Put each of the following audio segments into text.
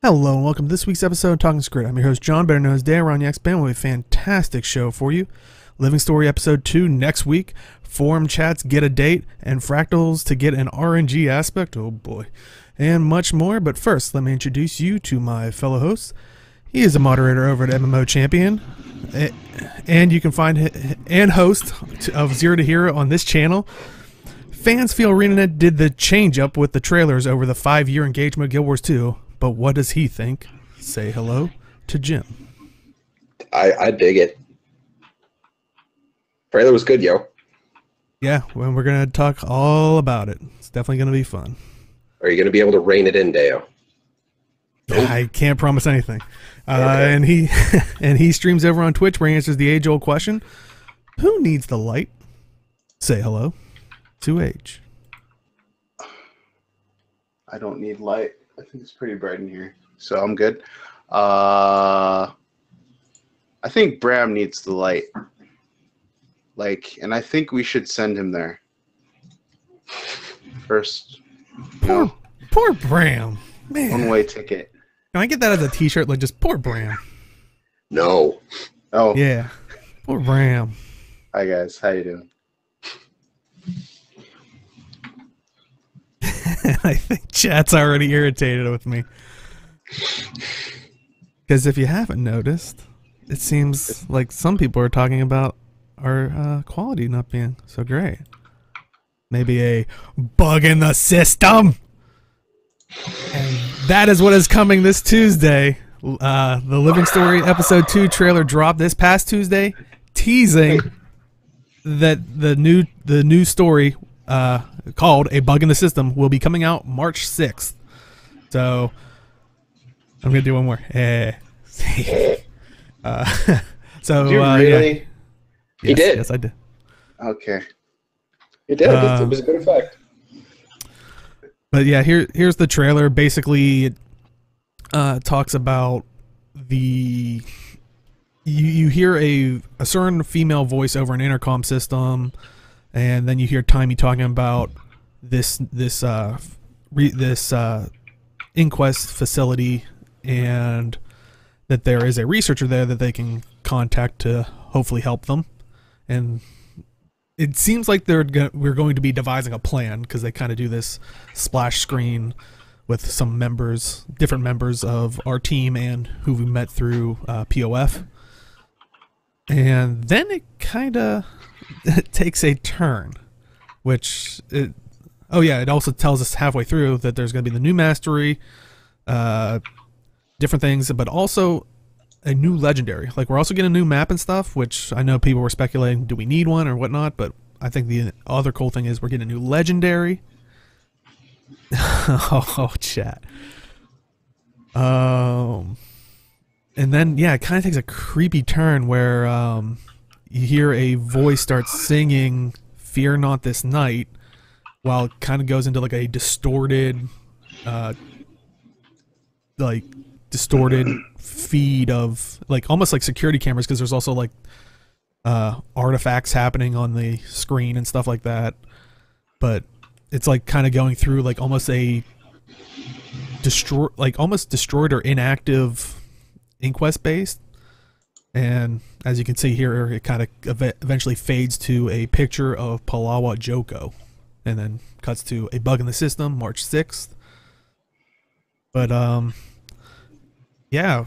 Hello and welcome to this week's episode of Talking Skritt. I'm your host John, better known as Dan Ronyax Band, with a fantastic show for you. Living Story Episode 2 next week, Forum Chats get a date, and Fractals to get an RNG aspect, oh boy, and much more. But first, let me introduce you to my fellow host. He is a moderator over at MMO Champion, and you can find him and host of Zero to Hero on this channel. Fans feel ArenaNet did the change up with the trailers over the 5-year engagement of Guild Wars 2. But what does he think? Say hello to Jim. I dig it. Trailer was good, yo. Yeah, well, we're going to talk all about it. It's definitely going to be fun. Are you going to be able to rein it in, Deo? Nope. I can't promise anything. Okay. And he streams over on Twitch where he answers the age-old question, who needs the light? Say hello to Age. I don't need light. I think it's pretty bright in here, so I'm good. I think Bram needs the light. And I think we should send him there. First, Poor Bram. Man. One-way ticket. Can I get that as a t-shirt? Like, just poor Bram. No. Oh. Yeah. Poor Bram. Hi, guys. How you doing? I think chat's already irritated with me. Because if you haven't noticed, it seems like some people are talking about our quality not being so great. Maybe a bug in the system. And that is what is coming this Tuesday. The Living Story Episode 2 trailer dropped this past Tuesday, teasing that the new story called A Bug in the System will be coming out March 6th. So I'm gonna do one more. So Did you really? Yeah. He did. Yes, I did. Okay. He did. It was a good effect. But yeah, here's the trailer. Basically, it talks about the you hear a certain female voice over an intercom system. And then you hear Timey talking about this inquest facility, and that there is a researcher there that they can contact to hopefully help them. And it seems like we're going to be devising a plan, because they kind of do this splash screen with some different members of our team and who we met through POF. And then it kind of takes a turn, it also tells us halfway through that there's going to be the new mastery, different things, but also a new legendary. Like, we're also getting a new map and stuff, which I know people were speculating, do we need one or whatnot, but I think the other cool thing is we're getting a new legendary. Oh, chat. And then, yeah, it kind of takes a creepy turn where you hear a voice start singing "Fear Not This Night," while it kind of goes into like a distorted feed of, like, almost like security cameras, because there's also like artifacts happening on the screen and stuff like that. But it's like kind of going through like almost a destroyed or inactive inquest base. And as you can see here, it kind of eventually fades to a picture of Palawa Joko, and then cuts to A Bug in the System, March 6th. But yeah,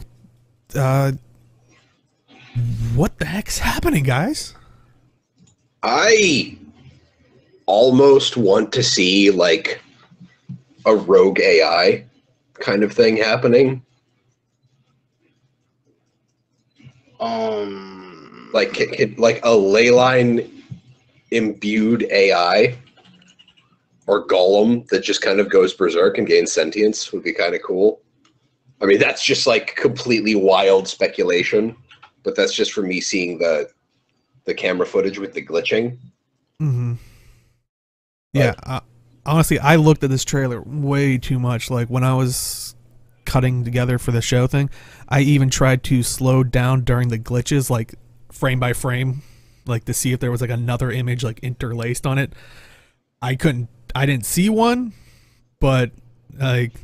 what the heck's happening, guys? I almost want to see like a rogue AI kind of thing happening. Like a leyline imbued AI or golem that just kind of goes berserk and gains sentience would be kind of cool. I mean, that's just like completely wild speculation, but that's just for me seeing the camera footage with the glitching. Mm-hmm. Yeah, honestly, I looked at this trailer way too much. Like, when I was cutting together for the show thing, I even tried to slow down during the glitches, like frame by frame, like to see if there was like another image like interlaced on it. I didn't see one, but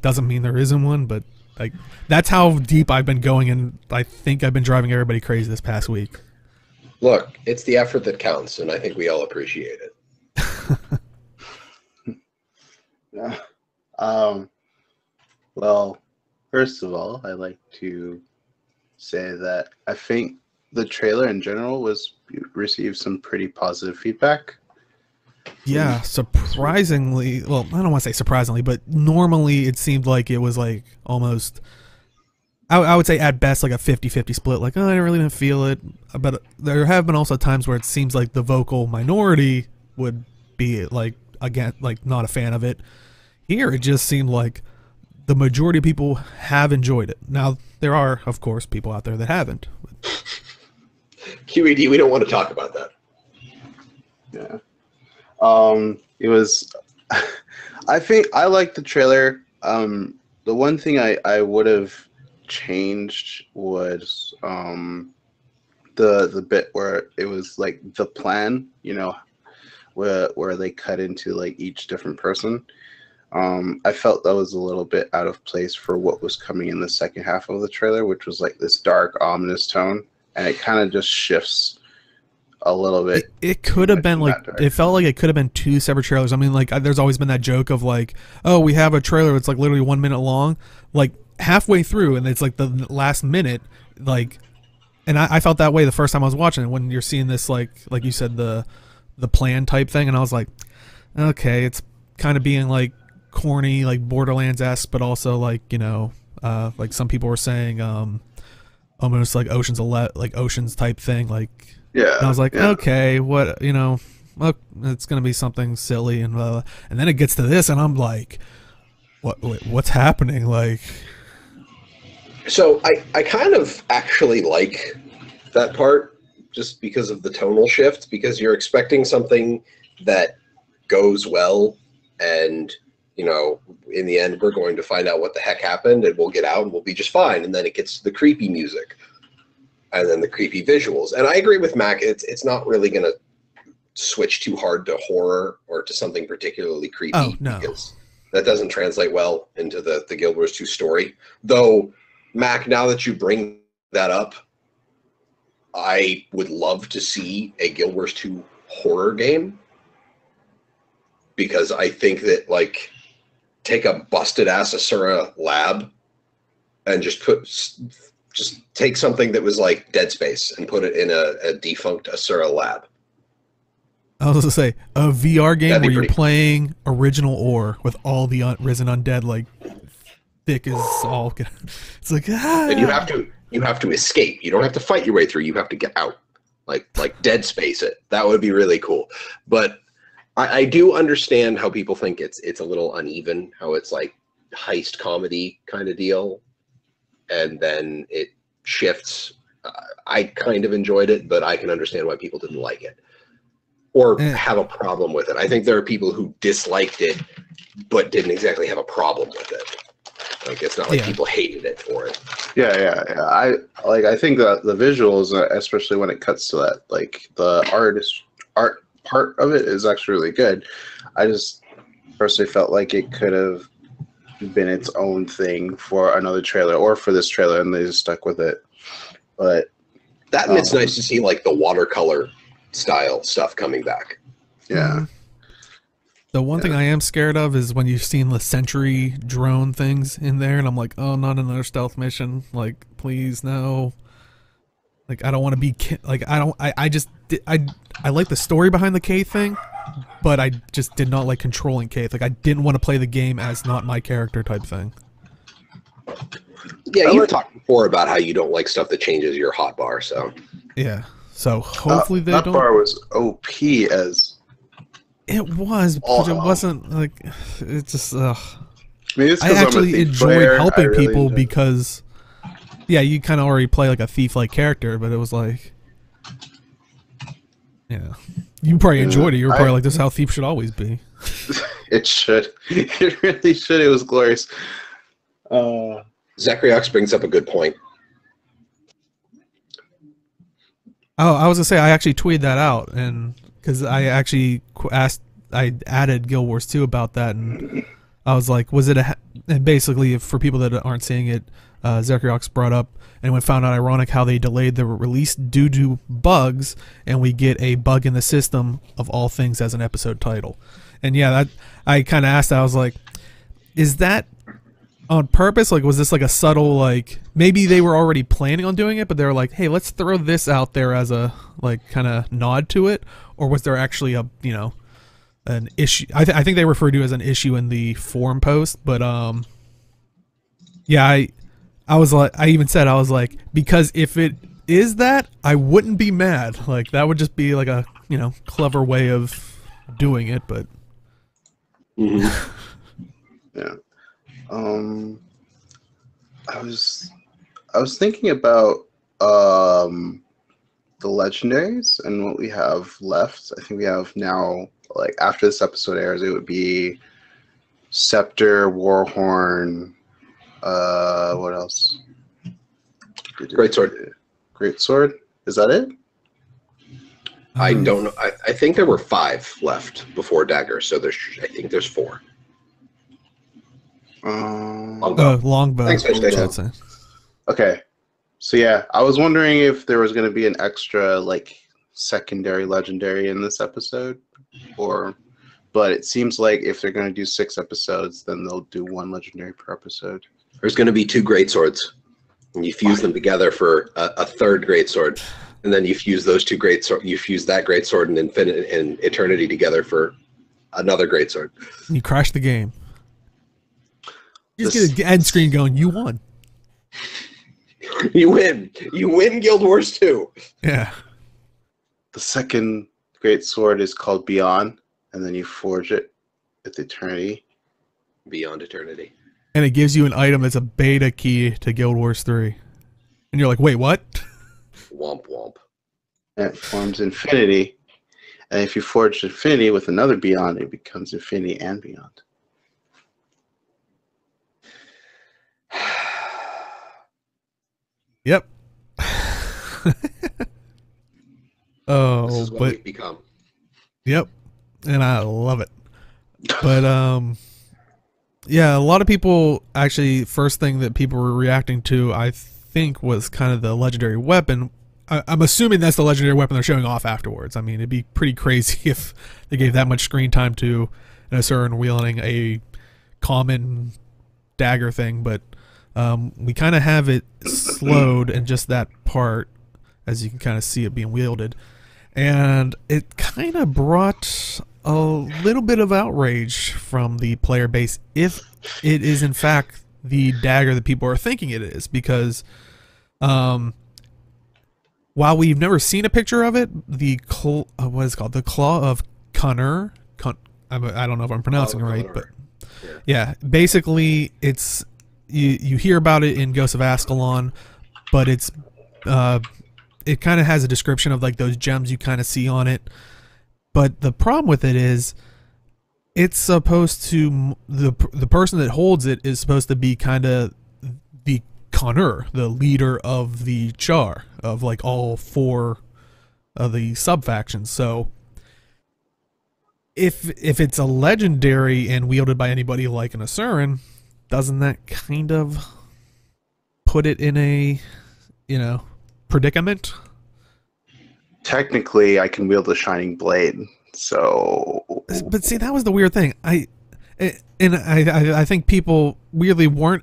doesn't mean there isn't one. But Like that's how deep I've been going, and I think I've been driving everybody crazy this past week. Look, it's the effort that counts, and I think we all appreciate it. Yeah. Well, first of all, I'd like to say that I think the trailer in general received some pretty positive feedback. Yeah, surprisingly, well, I don't want to say surprisingly, but normally it seemed like it was like almost, I would say at best like a 50-50 split. Like, oh, I really didn't feel it. But there have been also times where it seems like the vocal minority would be like, again, like not a fan of it. Here, it just seemed like the majority of people have enjoyed it. Now, there are, of course, people out there that haven't. QED, we don't want to talk about that. Yeah. It was, I think I liked the trailer. The one thing I would have changed was the bit where it was like the plan, you know, where they cut into like each different person. I felt that was a little bit out of place for what was coming in the second half of the trailer, which was like this dark, ominous tone, and it kind of just shifts a little bit. It could have been like, it felt like it could have been two separate trailers. I mean, like, there's always been that joke of like, oh, we have a trailer that's like literally 1 minute long, like halfway through, and it's like the last minute, like, and I felt that way the first time I was watching it, when you're seeing this, like you said, the plan type thing, and I was like, okay, it's kind of being like corny, like Borderlands-esque, but also like, you know, like some people were saying, almost like Oceans type thing, like. Yeah. And I was like, okay, what, you know, look, it's gonna be something silly, and then it gets to this, and I'm like, what's happening? Like, so I kind of actually like that part, just because of the tonal shift, because you're expecting something that goes well, and you know, in the end, we're going to find out what the heck happened, and we'll get out, and we'll be just fine. And then it gets the creepy music, and then the creepy visuals. And I agree with Mac. It's not really going to switch too hard to horror or to something particularly creepy. Oh, no. Because that doesn't translate well into the Guild Wars 2 story. Though, Mac, now that you bring that up, I would love to see a Guild Wars 2 horror game. Because I think that, like, take a busted-ass Asura lab and just take something that was like Dead Space and put it in a defunct Asura lab. I was going to say, a VR game where you're pretty playing original ore with all the risen undead, like, thick as all. It's like, ah. And you have to escape. You don't have to fight your way through. You have to get out. Like Dead Space it. That would be really cool. But I do understand how people think it's a little uneven, how it's like heist comedy kind of deal. And then it shifts. I kind of enjoyed it, but I can understand why people didn't like it or have a problem with it. I think there are people who disliked it, but didn't exactly have a problem with it. Like, it's not like people hated it for it. Yeah. I think that the visuals, especially when it cuts to that, like the art part of it is actually really good. I just personally felt like it could have been its own thing for another trailer or for this trailer, and they just stuck with it. But and it's nice to see like the watercolor style stuff coming back. Yeah. The one thing I am scared of is when you've seen the Sentry drone things in there, and I'm like, oh, not another stealth mission. Like, please, no. Like, I don't want to be like, I like the story behind the K thing, but I just did not like controlling K. Like, I didn't want to play the game as not my character type thing. Yeah, you were talking before about how you don't like stuff that changes your hotbar, so. Yeah, so hopefully they don't. That bar was OP as. It was, but it wasn't like, it just, Maybe it's I actually enjoyed helping people because, yeah, you kind of already play like a thief-like character, but it was like, yeah, you probably enjoyed it. You were probably like, this is how thief should always be. It should. It really should. It was glorious. Zachryox brings up a good point. Oh, I was gonna say I actually tweeted that out, and because I actually I added Guild Wars 2 about that, and I was like, was it and basically for people that aren't seeing it, Zerkriox brought up and we found out ironic how they delayed the release due to bugs, and we get a bug in the system of all things as an episode title. And yeah, that I kind of asked that, I was like, is that on purpose? Like, was this like a subtle, like, maybe they were already planning on doing it, but they were like, hey, let's throw this out there as a, like, kind of nod to it? Or was there actually a, you know, an issue? I think they referred to it as an issue in the forum post, but, yeah, I was like, I even said, I was like, because if it is that, I wouldn't be mad. Like, that would just be like a, you know, clever way of doing it, but. Yeah. I was thinking about the legendaries and what we have left. I think we have now, like, after this episode airs, it would be Scepter, Warhorn, what else? Greatsword. Greatsword? Is that it? I don't know. I think there were 5 left before Dagger, so I think there's 4. Longbow. Thanks, Fish Station. Okay. So yeah, I was wondering if there was going to be an extra, like, secondary legendary in this episode, but it seems like if they're going to do 6 episodes, then they'll do 1 legendary per episode. There's going to be 2 greatswords, and you fuse them together for a 3rd greatsword, and then you fuse those 2 greatswords. You fuse that greatsword and infinite and eternity together for another greatsword. You crash the game. You just get an end screen going. You won. You win. You win Guild Wars 2. Yeah. The second great sword is called Beyond, and then you forge it with eternity. Beyond eternity. And it gives you an item that's a beta key to Guild Wars 3. And you're like, wait, what? Womp womp. And it forms infinity. And if you forge infinity with another Beyond, it becomes infinity and beyond. Yep. Oh, this is what we've become. Yep. And I love it. But yeah, a lot of people actually, first thing that people were reacting to, I think, was kind of the legendary weapon. I'm assuming that's the legendary weapon they're showing off afterwards. I mean, it'd be pretty crazy if they gave that much screen time to an Asuran wielding a common dagger thing, but we kind of have it slowed in just that part, as you can kind of see it being wielded. And it kind of brought a little bit of outrage from the player base if it is in fact the dagger that people are thinking it is, because while we've never seen a picture of it, the what is it called? The Claw of Connor. I don't know if I'm pronouncing it right, but yeah, basically it's you hear about it in Ghosts of Ascalon, but it's it kind of has a description of like those gems you kind of see on it. But the problem with it is it's supposed to, the person that holds it is supposed to be kind of the Connor, the leader of the Char, of like all 4 of the sub-factions. So if it's a legendary and wielded by anybody like an Asuran, doesn't that kind of put it in a, you know, predicament? Technically, I can wield a shining blade, so. But see, that was the weird thing. I think people weirdly weren't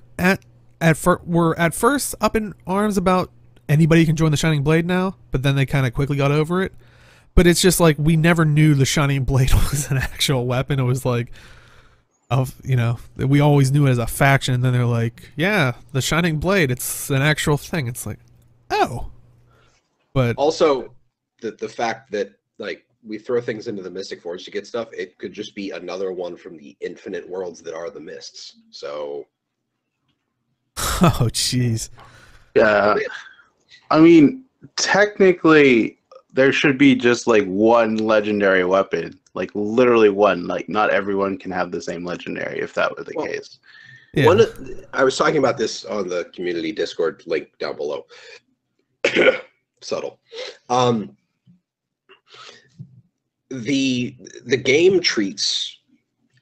were at first up in arms about anybody can join the Shining Blade now, but then they kind of quickly got over it. But it's just like we never knew the Shining Blade was an actual weapon. It was like, you know, we always knew it as a faction, and then they're like, yeah, the Shining Blade, it's an actual thing. It's like, oh. But also, the fact that, like, we throw things into the Mystic Forge to get stuff, it could just be another one from the infinite worlds that are the Mists. So. Oh, jeez. Yeah. I mean, technically, there should be just like one legendary weapon. Like, literally one. Like, not everyone can have the same legendary if that were the case. Yeah. I was talking about this on the community Discord link down below. Subtle. The game treats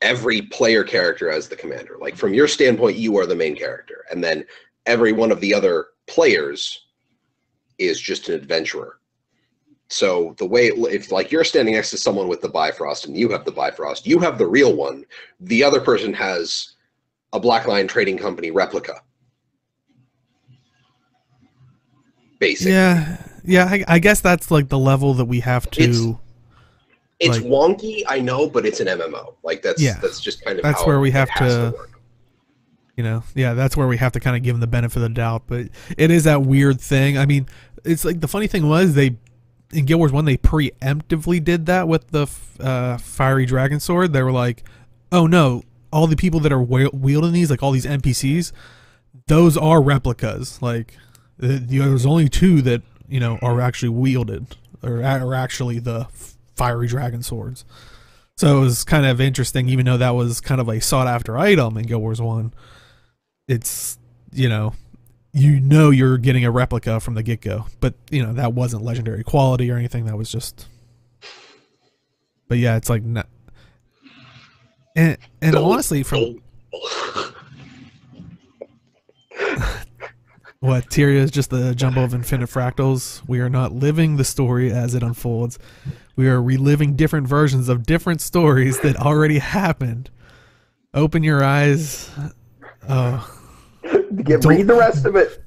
every player character as the commander. Like from your standpoint, you are the main character, and then every one of the other players is just an adventurer. So the way, if like you're standing next to someone with the Bifrost and you have the Bifrost, you have the real one. The other person has a Black Lion Trading Company replica. Basically. Yeah. I guess that's like the level that we have to. It's like, wonky, I know, but it's an MMO. Like that's just kind of that's how where we have it has to work. That's where we have to kind of give them the benefit of the doubt. But it is that weird thing. I mean, it's like the funny thing was in Guild Wars 1 they preemptively did that with the fiery dragon sword. They were like, oh no, all the people that are wielding these, like all these NPCs, those are replicas. Like there's only 2 that are actually wielded or are actually the fiery dragon swords. So it was kind of interesting, even though that was kind of a sought after item in Guild Wars 1. It's you're getting a replica from the get-go, but that wasn't legendary quality or anything. That was just, but yeah, it's like not, and honestly, from what Tyria is just the jumble of infinite fractals. We are not living the story as it unfolds. We are reliving different versions of different stories that already happened. Open your eyes. Read the rest of it.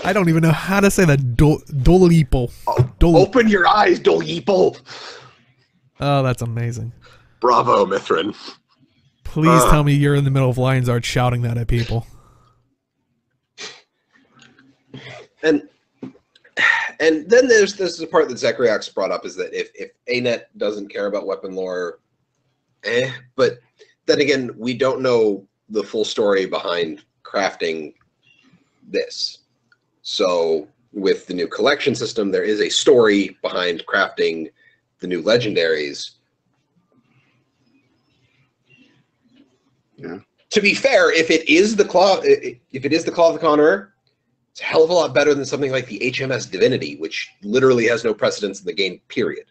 I don't even know how to say that. Dolipo. Open your eyes, Dolipo. Oh, that's amazing. Bravo, Mithrin. Please tell me you're in the middle of Lion's Art shouting that at people. And then there's the part that Zechariax brought up, is that if ANet doesn't care about weapon lore, but then again, we don't know the full story behind crafting this. So with the new collection system, there is a story behind crafting the new legendaries. Yeah. To be fair, if it is the Claw of the Conqueror, it's a hell of a lot better than something like the HMS Divinity, which literally has no precedence in the game, period.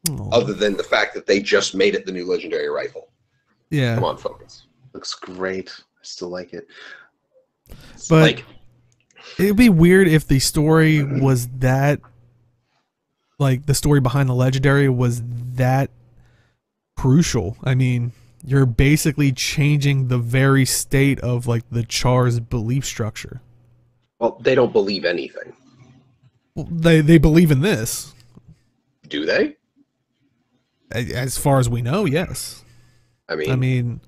Aww. Other than the fact that they just made it the new legendary rifle. Yeah. Come on, focus. Looks great. I still like it. But it'd be weird if the story was that, like the story behind the legendary was that crucial. I mean, you're basically changing the very state of like the Char's belief structure. Well, they don't believe anything. Well, they believe in this. Do they? As far as we know, yes. I mean,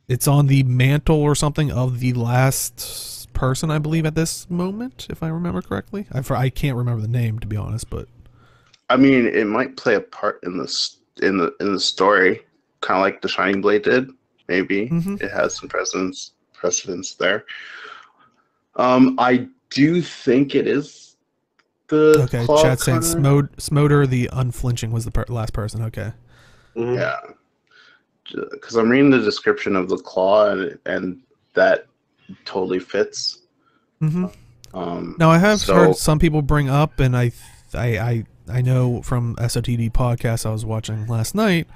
it's on the mantle or something of the last person, I believe, at this moment, if I remember correctly. I can't remember the name, to be honest, but I mean, it might play a part in the story, kind of like the Shining Blade did. Maybe it has some precedence there. I do think it is the chat saying Smoder the Unflinching was the last person. Okay. Mm-hmm. Yeah, because I'm reading the description of the claw, and that totally fits. Now I have heard some people bring up, and I know from SOTD podcast I was watching last night.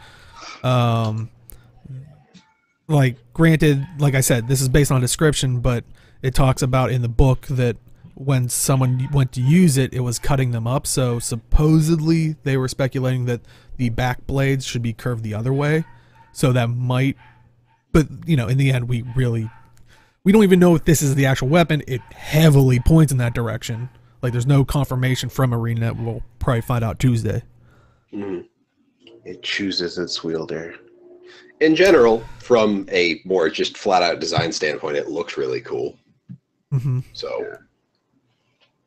Like, granted, like I said, this is based on a description, but it talks about in the book that when someone went to use it, it was cutting them up. So supposedly they were speculating that the back blades should be curved the other way. So that might, but in the end, we don't even know if this is the actual weapon. It heavily points in that direction. Like, there's no confirmation from ArenaNet. We'll probably find out Tuesday. It chooses its wielder. In general, from a more just flat-out design standpoint, it looks really cool. So,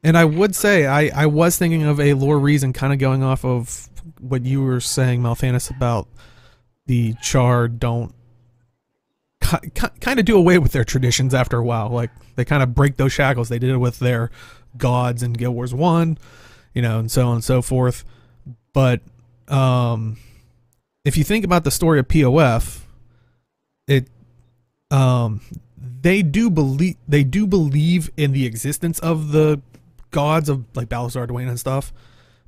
and I would say I was thinking of a lore reason, kind of going off of what you were saying, Malthanis, about the Char don't kind of do away with their traditions after a while. Like, they kind of break those shackles. They did it with their gods in Guild Wars 1, and so on and so forth. But if you think about the story of POF, they do believe in the existence of the gods of like Balthazar, Dwayne, and stuff,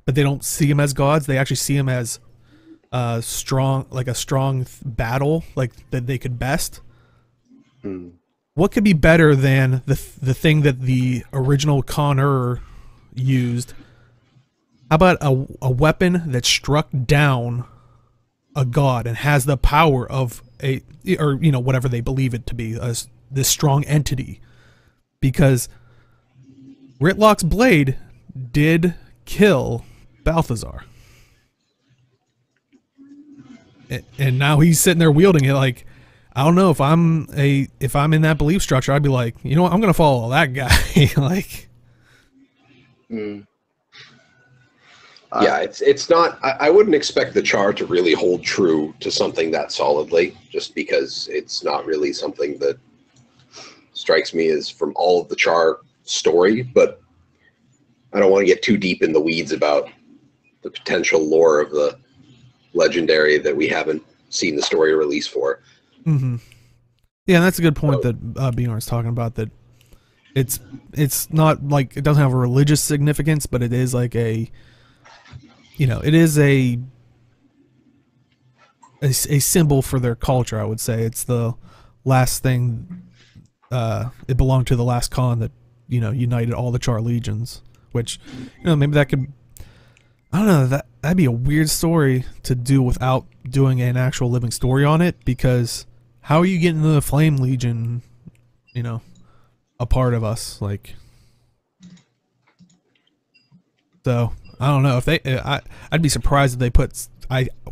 but they don't see them as gods. They actually see them as strong, like a strong battle, like that they could best. Hmm. What could be better than the thing that the original Connor used? How about a weapon that struck down a god and has the power of a, or you know, whatever they believe it to be, this strong entity? Because Ritlock's blade did kill Balthazar, and now he's sitting there wielding it. Like, I don't know, if I'm in that belief structure, I'd be like, you know what, I'm gonna follow that guy. Like, Hmm. Yeah, it's not. I wouldn't expect the char to really hold true to something that solidly, just because it's not really something that strikes me as from all of the char story. But I don't want to get too deep in the weeds about the potential lore of the legendary that we haven't seen the story release for. mm-hmm. Yeah, and that's a good point that Bjorn's talking about. That it's not like it doesn't have a religious significance, but it is like a, you know, it is a symbol for their culture. I would say it's the last thing. It belonged to the last Khan that, you know, united all the Char legions. Which, you know, maybe that could, I don't know, that'd be a weird story to do without doing an actual living story on it. Because how are you getting the Flame Legion, you know, a part of us? Like, so I don't know if they. I'd be surprised if they put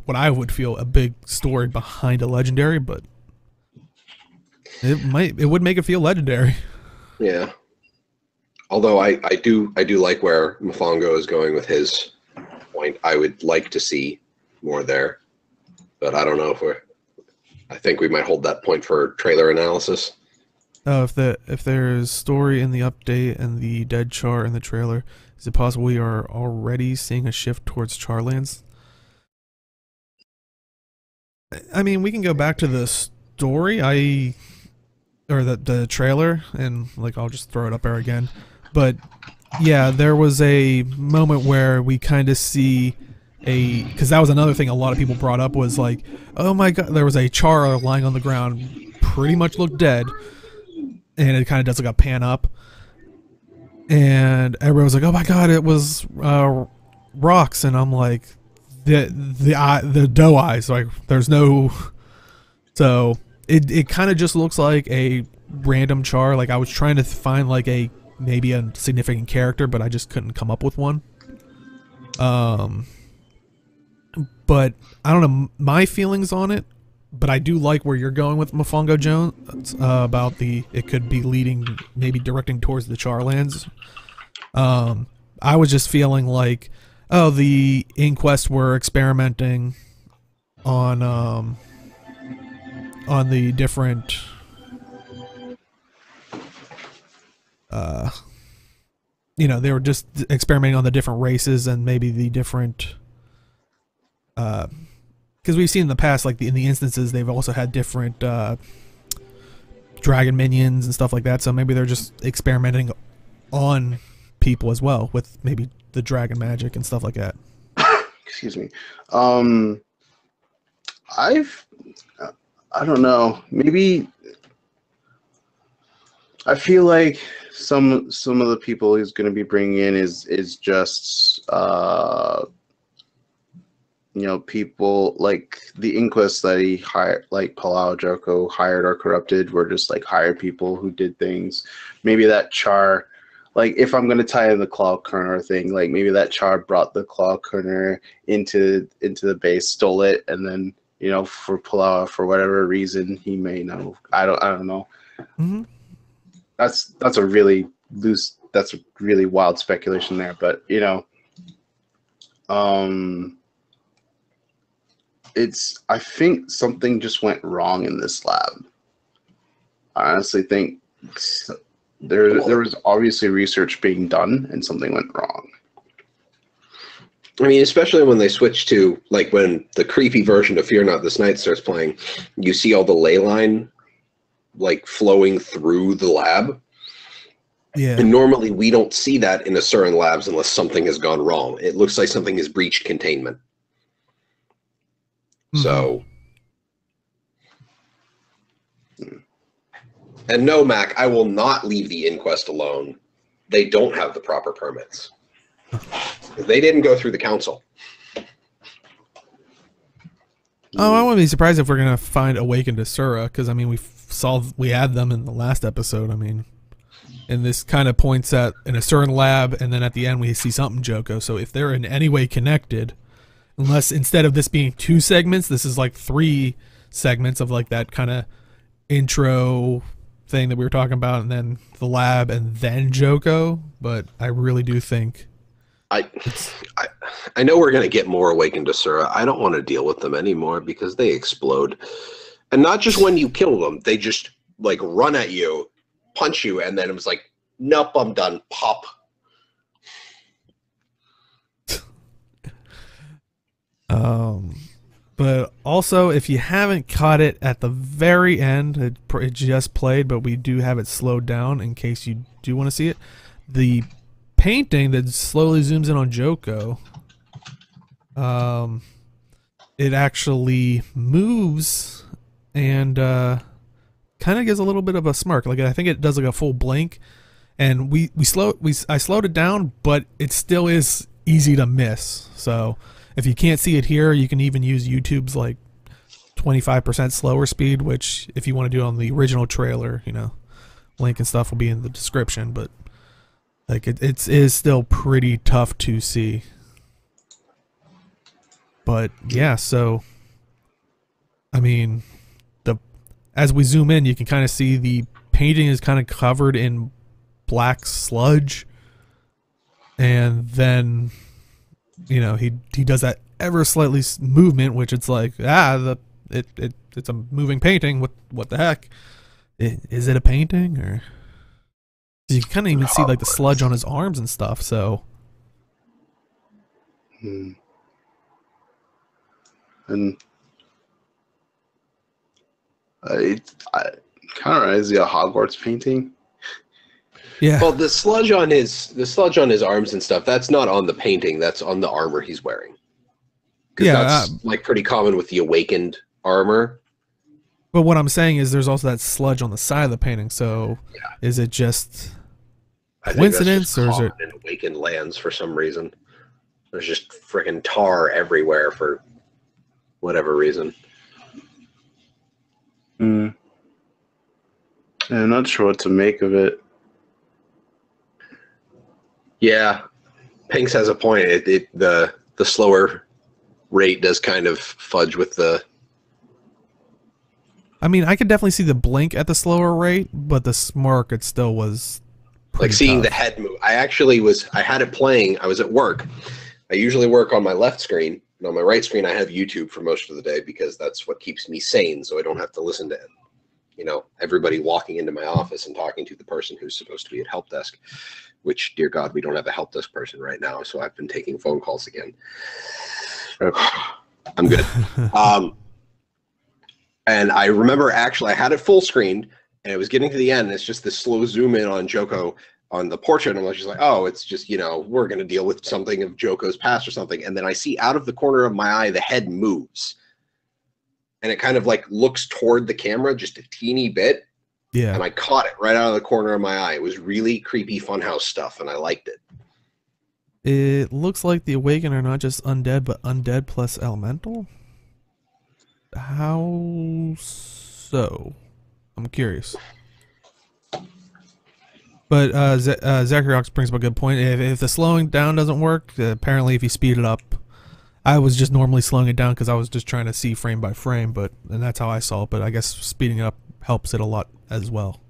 what I would feel a big story behind a legendary, but it would make it feel legendary. Yeah. Although I do like where Mofongo is going with his point. I would like to see more there, but I don't know if I think we might hold that point for trailer analysis. Oh, if there's story in the update and the dead Char in the trailer, is it possible we are already seeing a shift towards Charlands? I mean, we can go back to the story, or the trailer, and like I'll just throw it up there again. But yeah, there was a moment where we kind of see because that was another thing a lot of people brought up, was like, oh my god, there was a Char lying on the ground, pretty much looked dead, and it kind of does like a pan up, and everyone was like, oh my god, it was rocks, and I'm like, the doe eyes, like there's no, so it kind of just looks like a random Char. Like I was trying to find like maybe a significant character, but I just couldn't come up with one. But I don't know my feelings on it, but I do like where you're going with Mofongo Jones, about it could be leading, maybe directing towards the Charlands. I was just feeling like, oh, the Inquest were experimenting on the different you know, they were just experimenting on the different races and maybe the different because we've seen in the past, like in the instances, they've also had different dragon minions and stuff like that, so maybe they're just experimenting on people as well with maybe the dragon magic and stuff like that. Excuse me. I don't know. Maybe I feel like some of the people he's going to be bringing in is just you know, people like the Inquest that he hired, like Palau Joko hired or corrupted, were just like hired people who did things. Maybe that Char, like if I'm going to tie in the Claw Kerner thing, like maybe that Char brought the Claw Kerner into the base, stole it, and then, you know, for Palau, for whatever reason, he may know. I don't know. Mm-hmm. That's a really that's a really wild speculation there, but you know, I think something just went wrong in this lab. I honestly think there was obviously research being done and something went wrong. I mean, especially when they switch to, like, when the creepy version of Fear Not This Night starts playing, you see all the ley line, like, flowing through the lab. Yeah. And normally we don't see that in Asuran labs unless something has gone wrong. It looks like something has breached containment. So, and no, Mac, I will not leave the inquest alone. They don't have the proper permits. They didn't go through the council. Oh, I wouldn't be surprised if we're gonna find Awakened Asura, because I mean we had them in the last episode. I mean, and this kind of points at an Asuran lab, and then at the end we see something Joko. So if they're in any way connected, unless instead of this being 2 segments, this is like 3 segments of like that kind of intro thing that we were talking about, and then the lab, and then Joko. But I really do think I know we're going to get more Awakened Asura. I don't want to deal with them anymore because they explode. And not just when you kill them, they just like run at you, punch you, and then it was like, nope, I'm done. Pop. But also, if you haven't caught it at the very end, it just played, but we do have it slowed down in case you do want to see it. The painting that slowly zooms in on Joko, it actually moves and kind of gives a little bit of a smirk. Like I think it does like a full blink, and I slowed it down, but it still is easy to miss. So if you can't see it here, you can even use YouTube's like 25% slower speed, which if you want to do it on the original trailer, you know, link and stuff will be in the description. But like it is still pretty tough to see. But yeah, so I mean, as we zoom in, you can kind of see the painting is kind of covered in black sludge, and then you know he does that ever slightly movement, which it's like it's a moving painting. What the heck? Is it a painting? Or you can kind of even see like the sludge on his arms and stuff. So and it kind of reminds me of a Hogwarts painting. yeah. Well, the sludge on his arms and stuff, that's not on the painting, that's on the armor he's wearing. Yeah, that's like pretty common with the Awakened armor. But what I'm saying is there's also that sludge on the side of the painting. So is it just coincidence, or is it in Awakened lands for some reason? There's just freaking tar everywhere for whatever reason. Yeah, I'm not sure what to make of it. Yeah, Pinks has a point. The slower rate does kind of fudge with the. I mean, I could definitely see the blink at the slower rate, but the smirk, it still was Like seeing tough. the head move. I had it playing. I was at work. I usually work on my left screen, and on my right screen I have YouTube for most of the day because that's what keeps me sane, so I don't have to listen to, you know, everybody walking into my office and talking to the person who's supposed to be at help desk, which, dear God, we don't have a help desk person right now, so I've been taking phone calls again. I'm good. And I remember actually I had it full screened, and it was getting to the end, and it's just this slow zoom in on Joko on the portrait, and I was just like, oh, it's just, you know, we're going to deal with something of Joko's past or something. And then I see out of the corner of my eye, the head moves. And it kind of like looks toward the camera just a teeny bit. Yeah. And I caught it right out of the corner of my eye. It was really creepy funhouse stuff, and I liked it. It looks like the Awakened are not just undead, but undead plus elemental? How so? I'm curious. But Zachary Ox brings up a good point. If the slowing down doesn't work, apparently if you speed it up, I was just normally slowing it down because I was just trying to see frame by frame, and that's how I saw it. But I guess speeding it up helps it a lot as well.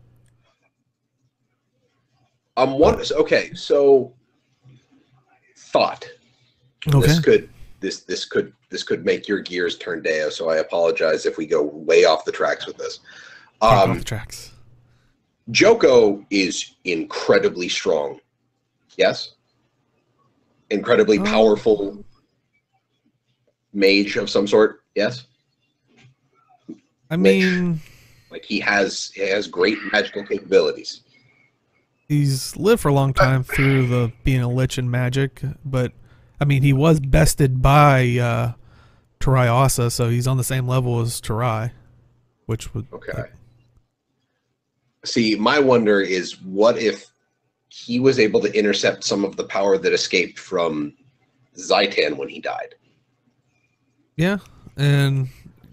Okay, so thought. Okay. This could make your gears turn Deo, so I apologize if we go way off the tracks with this. Off the tracks. Joko is incredibly strong. Yes? Incredibly powerful mage of some sort. Yes? I mean, like he has great magical capabilities. He's lived for a long time through the being a lich and magic, but I mean, he was bested by Tarai Asa, so he's on the same level as Tarai, which would Okay. See, my wonder is what if he was able to intercept some of the power that escaped from Zaitan when he died? Yeah, and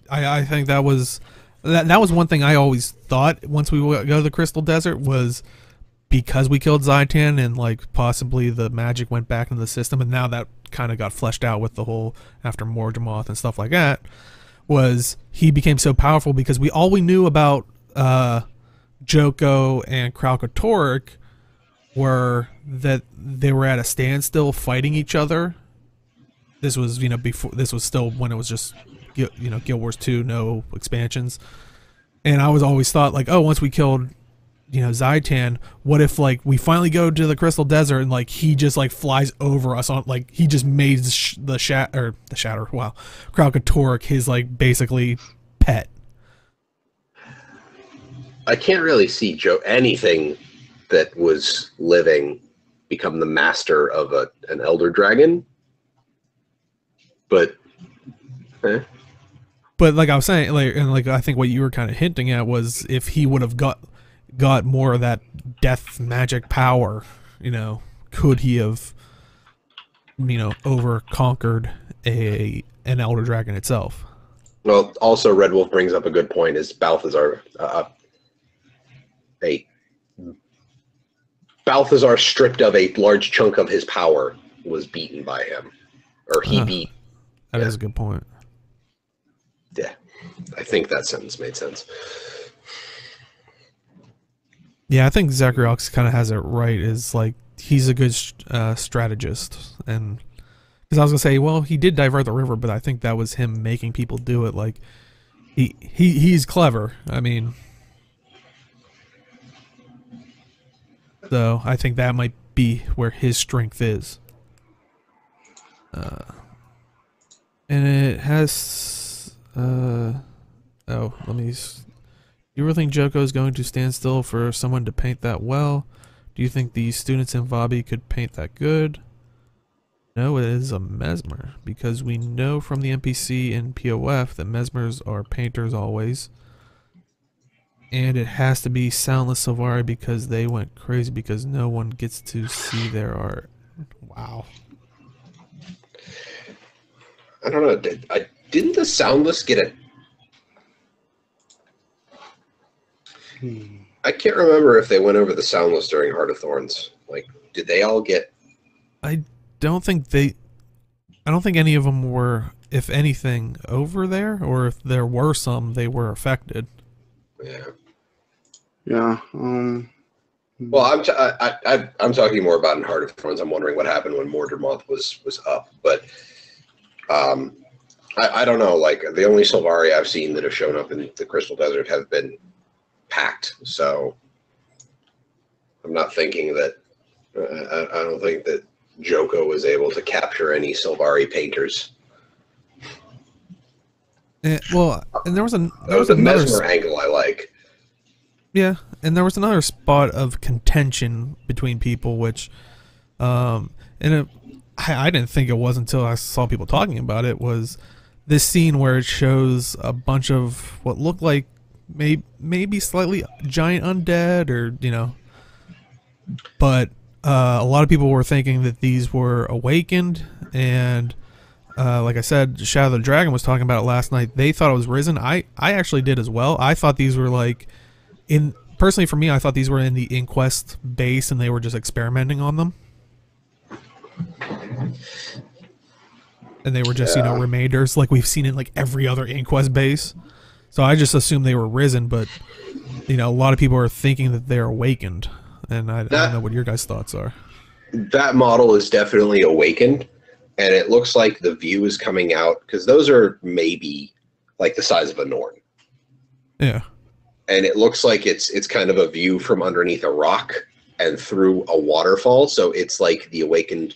I think that was one thing I always thought once we go to the Crystal Desert was because we killed Zaitan and like possibly the magic went back into the system, and now that kind of got fleshed out with the whole after Morgemoth and stuff like that, was he became so powerful because we knew about Joko and Kralkatorrik were that they were at a standstill fighting each other. This was, before, this was still when it was just, Guild Wars 2, no expansions. And I was always thought like, oh, once we killed, Zaitan, what if like we finally go to the Crystal Desert and like he just like flies over us on, like he just made the Shatter, wow, Kralkatorrik his like basically pet. I can't really see anything that was living become the master of an Elder Dragon. But like I was saying, like I think what you were kind of hinting at was if he would have got more of that death magic power, could he have over conquered an Elder Dragon itself? Well, also Red Wolf brings up a good point: is Balthazar Balthazar stripped of a large chunk of his power, was beaten by him, or he beat. That is a good point. Yeah, I think that sentence made sense. Yeah, I think Zacharyox kind of has it right. Is like he's a good strategist, and because I was gonna say, well, he did divert the river, but I think that was him making people do it. Like he's clever. I mean, so I think that might be where his strength is. And it has, let me, do you really think Joko is going to stand still for someone to paint that well? Do you think the students in Vabi could paint that good? No, it is a Mesmer, because we know from the NPC in POF that Mesmers are painters always. And it has to be Soundless Sylvari because they went crazy because no one gets to see their art. Wow. I don't know. Didn't the Soundless get a... I can't remember if they went over the Soundless during Heart of Thorns. Like, did they all get... I don't think any of them were, if anything, over there, or if there were some, they were affected. Yeah. Yeah. Well, I'm talking more about in Heart of Thorns. I'm wondering what happened when Morgemoth was up, but I don't know. Like the only Sylvari I've seen that have shown up in the Crystal Desert have been packed. So I'm not thinking that. I don't think that Joko was able to capture any Sylvari painters. Well, and there was another Mesmer angle I like. Yeah, and there was another spot of contention between people, which, I didn't think it was until I saw people talking about it, was this scene where it shows a bunch of what looked like maybe slightly giant undead, or but a lot of people were thinking that these were awakened, and like I said, Shadow the Dragon was talking about it last night. They thought it was risen. I actually did as well. I thought these were like personally for me, I thought these were in the Inquest base and they were just experimenting on them. And they were just, remainders like we've seen in like every other Inquest base. So I just assumed they were risen, but a lot of people are thinking that they're awakened. And I don't know what your guys' thoughts are. That model is definitely awakened, and it looks like the view is coming out, because those are maybe like the size of a Norn. Yeah. And it looks like it's kind of a view from underneath a rock and through a waterfall. So it's like the awakened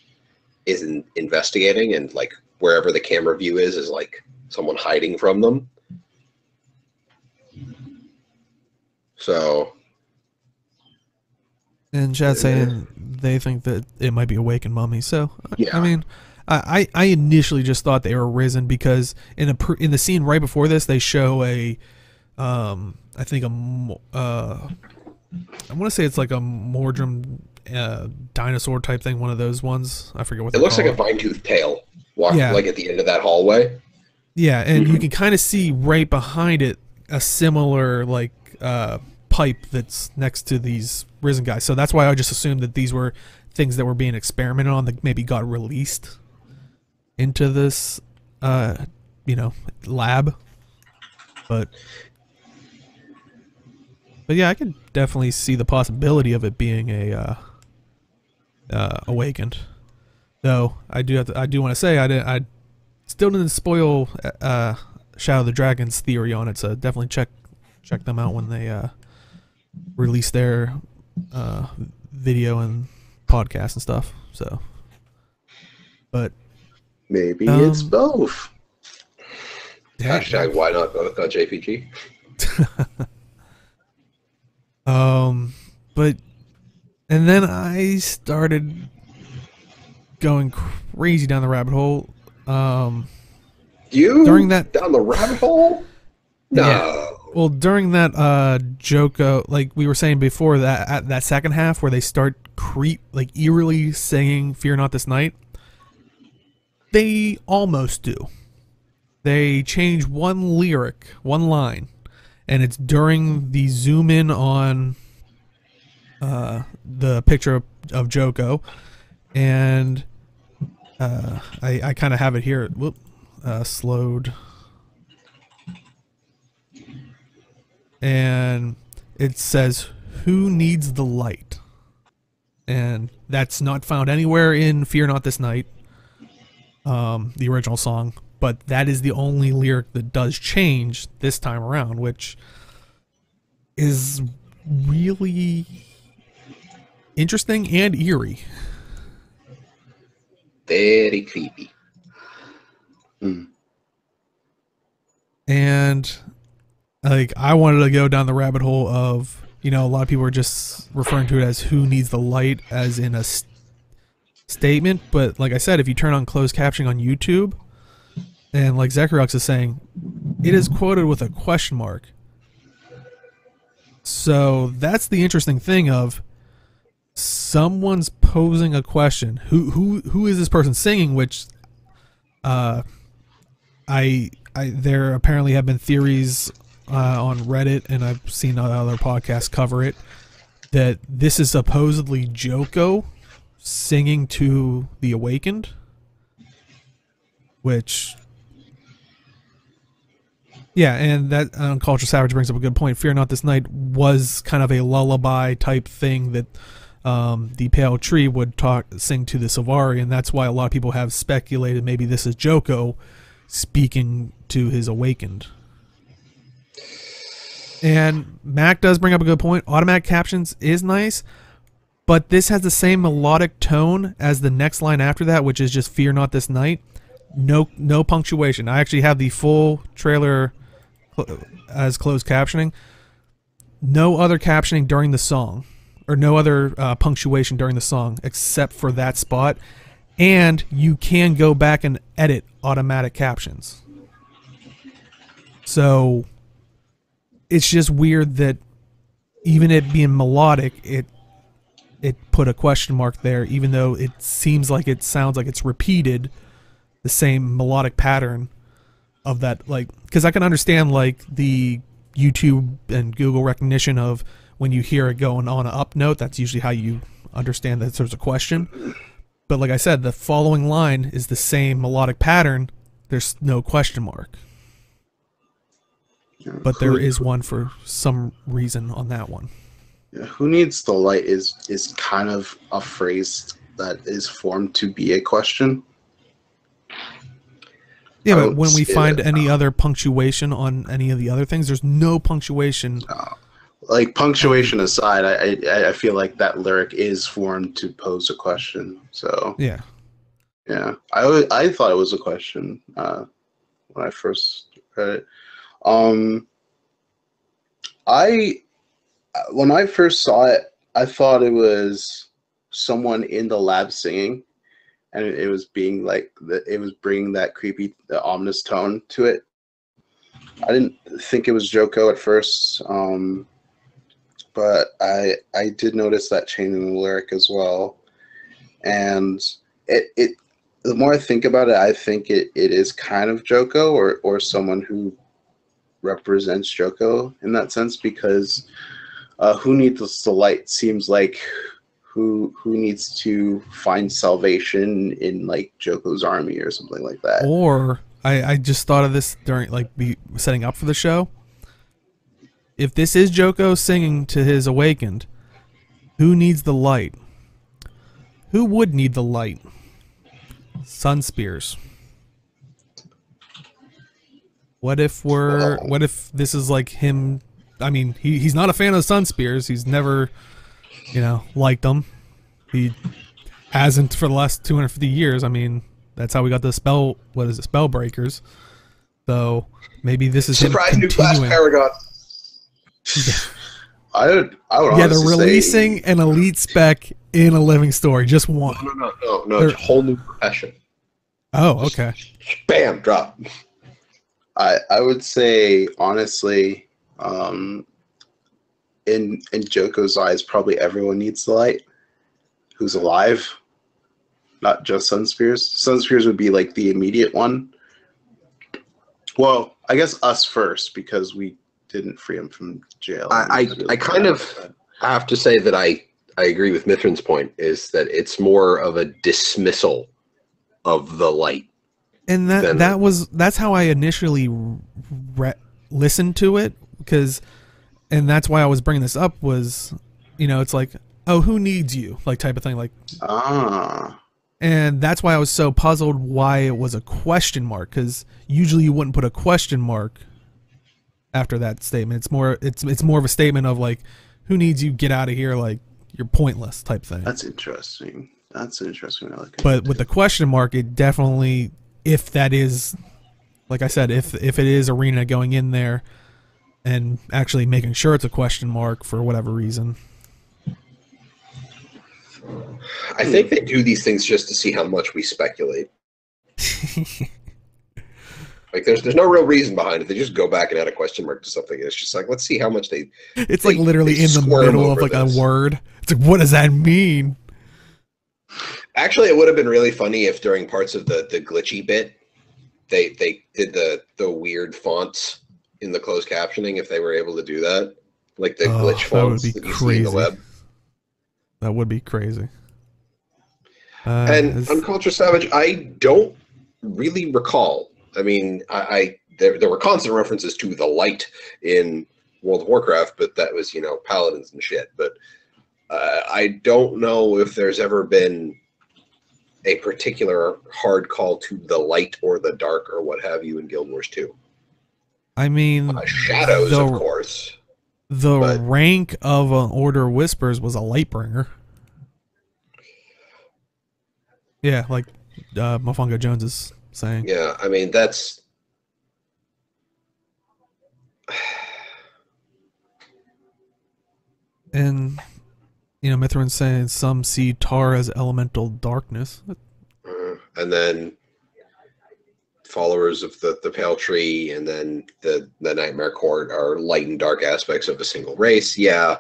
is investigating, and like wherever the camera view is like someone hiding from them. So. And Chad saying they think that it might be awakened mummy. So, yeah. I mean, I initially just thought they were risen because in the scene right before this, they show I think I want to say it's like a Mordrum dinosaur type thing, one of those ones. I forget what It they're looks like called. a vine-toothed tail. Yeah. Like at the end of that hallway. Yeah, and you can kind of see right behind it a similar like pipe that's next to these risen guys. So that's why I just assumed that these were things that were being experimented on that maybe got released into this lab. But yeah, I could definitely see the possibility of it being a awakened. Though I do want to say I still didn't spoil Shadow of the Dragon's theory on it, so definitely check them out when they release their video and podcast and stuff. So, but maybe it's both. Hashtag why not JPG? But and then I started going crazy down the rabbit hole. You during that down the rabbit hole? No. Yeah. Well, during that Joko, like we were saying before, that second half where they start eerily singing "Fear Not This Night," they almost do. They change one lyric, one line, and it's during the zoom in on the picture of Joko, and I kind of have it here. Whoop, slowed. And it says, "Who needs the light?" And that's not found anywhere in Fear Not This Night, the original song, but that is the only lyric that does change this time around, which is really interesting and eerie. Very creepy. And like, I wanted to go down the rabbit hole of, a lot of people are just referring to it as "who needs the light" as in a statement. But like I said, if you turn on closed captioning on YouTube, and like Zacharyox is saying, it is quoted with a question mark. So that's the interesting thing of someone's posing a question. Who is this person singing? Which there apparently have been theories on Reddit, and I've seen other podcasts cover it, that this is supposedly Joko singing to the Awakened, which, yeah, and that Culture Savage brings up a good point. Fear Not This Night was kind of a lullaby type thing that the Pale Tree would sing to the Sylvari, and that's why a lot of people have speculated maybe this is Joko speaking to his Awakened. And Mac does bring up a good point. Automatic captions is nice, but this has the same melodic tone as the next line after that, which is just "Fear Not This Night." No punctuation. I actually have the full trailer as closed captioning. No other captioning during the song, or no other punctuation during the song except for that spot. And you can go back and edit automatic captions. So it's just weird that even it being melodic, it put a question mark there, even though it sounds like it's repeated the same melodic pattern of that, like, because I can understand like the YouTube and Google recognition of when you hear it going on an up note, that's usually how you understand that there's a question. But like I said, the following line is the same melodic pattern. There's no question mark. But there is one for some reason on that one. Yeah, "who needs the light" is kind of a phrase that is formed to be a question. Yeah, but when we find any other punctuation on any of the other things, there's no punctuation. Like, punctuation aside, I feel like that lyric is formed to pose a question. So yeah, I thought it was a question when I first read it. When I first saw it, I thought it was someone in the lab singing, and it was being like it was bringing that creepy, the ominous tone to it. I didn't think it was Joko at first, but I did notice that change in the lyric as well, and it the more I think about it, I think it is kind of Joko or someone who represents Joko in that sense, because who needs the light seems like who needs to find salvation in like Joko's army or something like that. Or I just thought of this during like setting up for the show. If this is Joko singing to his awakened, who needs the light? Who would need the light? Sun spears. What if this is like him? I mean, he's not a fan of sun spears. He's never, liked them. He hasn't for the last 250 years. I mean, that's how we got the spell. What is it? Spell breakers. So maybe this is surprise him new class Paragon. Yeah. I would they're releasing an elite spec in a living story. Just one. No. It's a whole new profession. Oh, okay. Bam, drop. I would say honestly, in Joko's eyes, probably everyone needs the light who's alive, not just Sunspears. Sunspears would be like the immediate one. Well, I guess us first, because we didn't free him from jail. I kind of have to say that I agree with Mithrin's point, is that it's more of a dismissal of the light. And that's how I initially listened to it, and that's why I was bringing this up was, it's like, oh, who needs you, like type of thing, like. And that's why I was so puzzled why it was a question mark, because usually you wouldn't put a question mark after that statement. It's more of a statement of like, who needs you, get out of here, like you're pointless type thing. That's interesting. That's an interesting way to look at it. But with the question mark, it definitely, if that is, like I said, if it is Arena going in there and actually making sure it's a question mark for whatever reason. I think they do these things just to see how much we speculate. Like there's no real reason behind it. They just go back and add a question mark to something. It's just like, let's see how much they. It's like literally in the middle of like a word. It's like, what does that mean? Actually, it would have been really funny if during parts of the glitchy bit, they did the weird fonts in the closed captioning. If they were able to do that, like the glitch fonts that you see in the web. That would be crazy. And Uncultured Savage, I don't really recall. I mean, there were constant references to the light in World of Warcraft, but that was, paladins and shit. But I don't know if there's ever been a particular hard call to the light or the dark or what have you in Guild Wars 2. I mean, shadows, of course. The rank of an Order of Whispers was a Lightbringer. Yeah, like Mofongo Jones is saying. Yeah, I mean, that's... And, Mithrin's saying some see Tar as elemental darkness. And then followers of the Pale Tree and then the Nightmare Court are light and dark aspects of a single race. Yeah.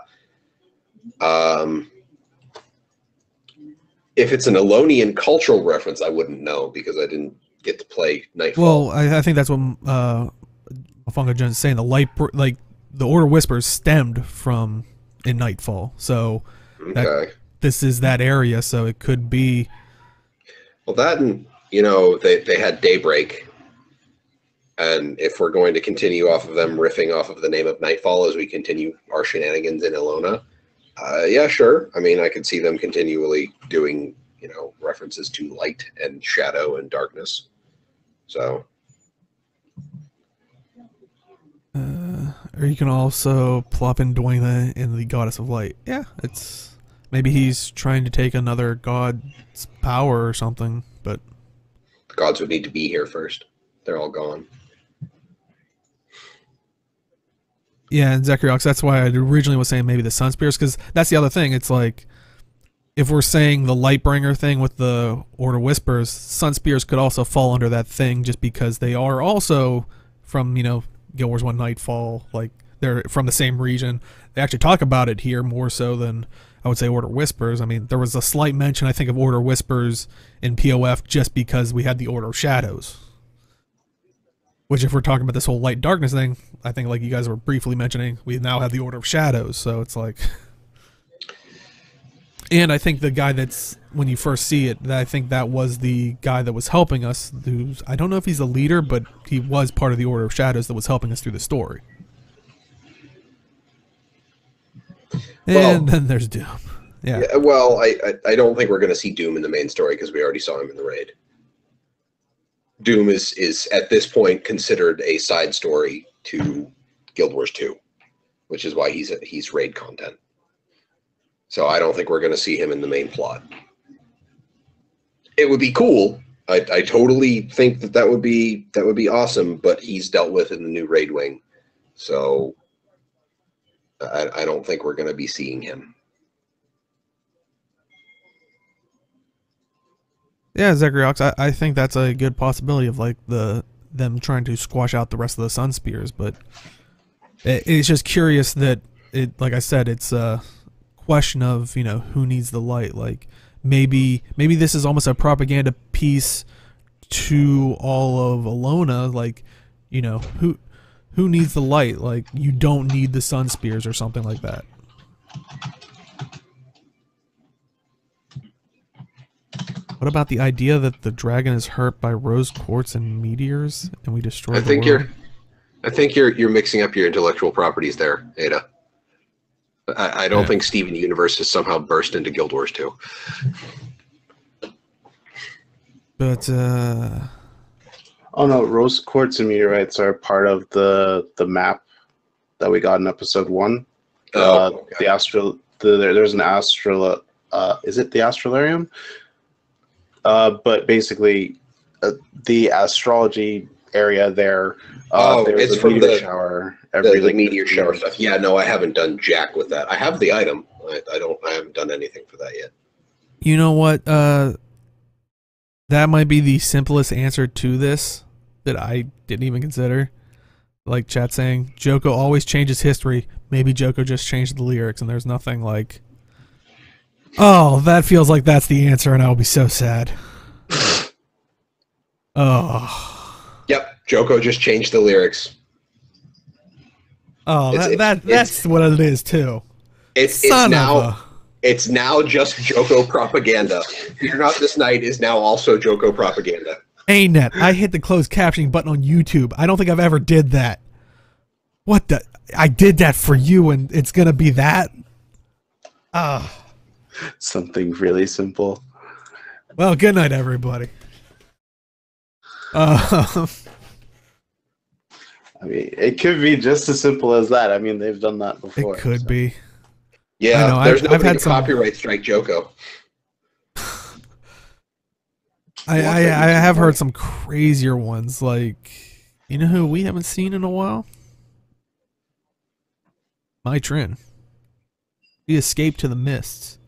If it's an Elonian cultural reference, I wouldn't know because I didn't get to play Nightfall. Well, I think that's what Mofongo Jones is saying. The Order of Whispers stemmed from in Nightfall, so this is that area. So it could be. Well, that and they had Daybreak, and if we're going to continue off of them riffing off of the name of Nightfall as we continue our shenanigans in Ilona. Yeah, sure. I mean, I could see them continually doing, references to light and shadow and darkness. So. Or you can also plop in Dwayne in the Goddess of Light. Yeah, it's maybe he's trying to take another god's power or something, but. The gods would need to be here first. They're all gone. Yeah, and Zachary Ox, that's why I originally was saying maybe the Sun Spears, because that's the other thing. It's like, if we're saying the Lightbringer thing with the Order Whispers, Sun Spears could also fall under that thing just because they are also from, you know, Guild Wars 1 Nightfall, like they're from the same region. They actually talk about it here more so than I would say Order Whispers. I mean, there was a slight mention, I think, of Order Whispers in POF just because we had the Order of Shadows. Which, if we're talking about this whole light darkness thing, I think, like you guys were briefly mentioning, we now have the Order of Shadows, so it's like... And I think the guy that's, when you first see it, I think that was the guy that was helping us, who's, I don't know if he's the leader, but he was part of the Order of Shadows that was helping us through the story. And then there's Doom. Yeah. Well, I don't think we're going to see Doom in the main story because we already saw him in the raid. Doom is at this point considered a side story to Guild Wars 2, which is why he's raid content. So I don't think we're going to see him in the main plot. It would be cool. I totally think that would be awesome, but he's dealt with in the new raid wing. So I don't think we're going to be seeing him. Yeah, Zegriox, I think that's a good possibility of like them trying to squash out the rest of the Sun Spears, but it's just curious that like I said, it's a question of, you know, who needs the light. Like maybe this is almost a propaganda piece to all of Alona, like, you know, who needs the light? Like, you don't need the Sun Spears or something like that. What about the idea that the dragon is hurt by rose quartz and meteors, and we destroy the world? I think you're mixing up your intellectual properties there, Ada. I don't think Steven Universe has somehow burst into Guild Wars 2. But oh no, rose quartz and meteorites are part of the map that we got in episode 1. Okay. There's an astral. Is it the Astralarium? But basically, the astrology area there. There's it's a from meteor the shower. The meteor shower stuff. Yeah, no, I haven't done jack with that. I have the item. I haven't done anything for that yet. You know what? That might be the simplest answer to this that I didn't even consider. Like chat saying, Joko always changes history. Maybe Joko just changed the lyrics, and there's nothing like... Oh, that feels like that's the answer, and I'll be so sad. Oh. Yep, Joko just changed the lyrics. Oh, that's what it is too. It's now just Joko propaganda. Fear Not This Night is now also Joko propaganda. ANet, I hit the closed captioning button on YouTube. I don't think I've ever did that. What the? I did that for you, and it's gonna be that? Something really simple. Well, good night, everybody. I mean, it could be just as simple as that. I mean, they've done that before. It could be. Yeah, I know, there's I've had to some copyright strike Joko. I have heard some crazier ones, like, you know who we haven't seen in a while? My Trin. He escaped to the mists.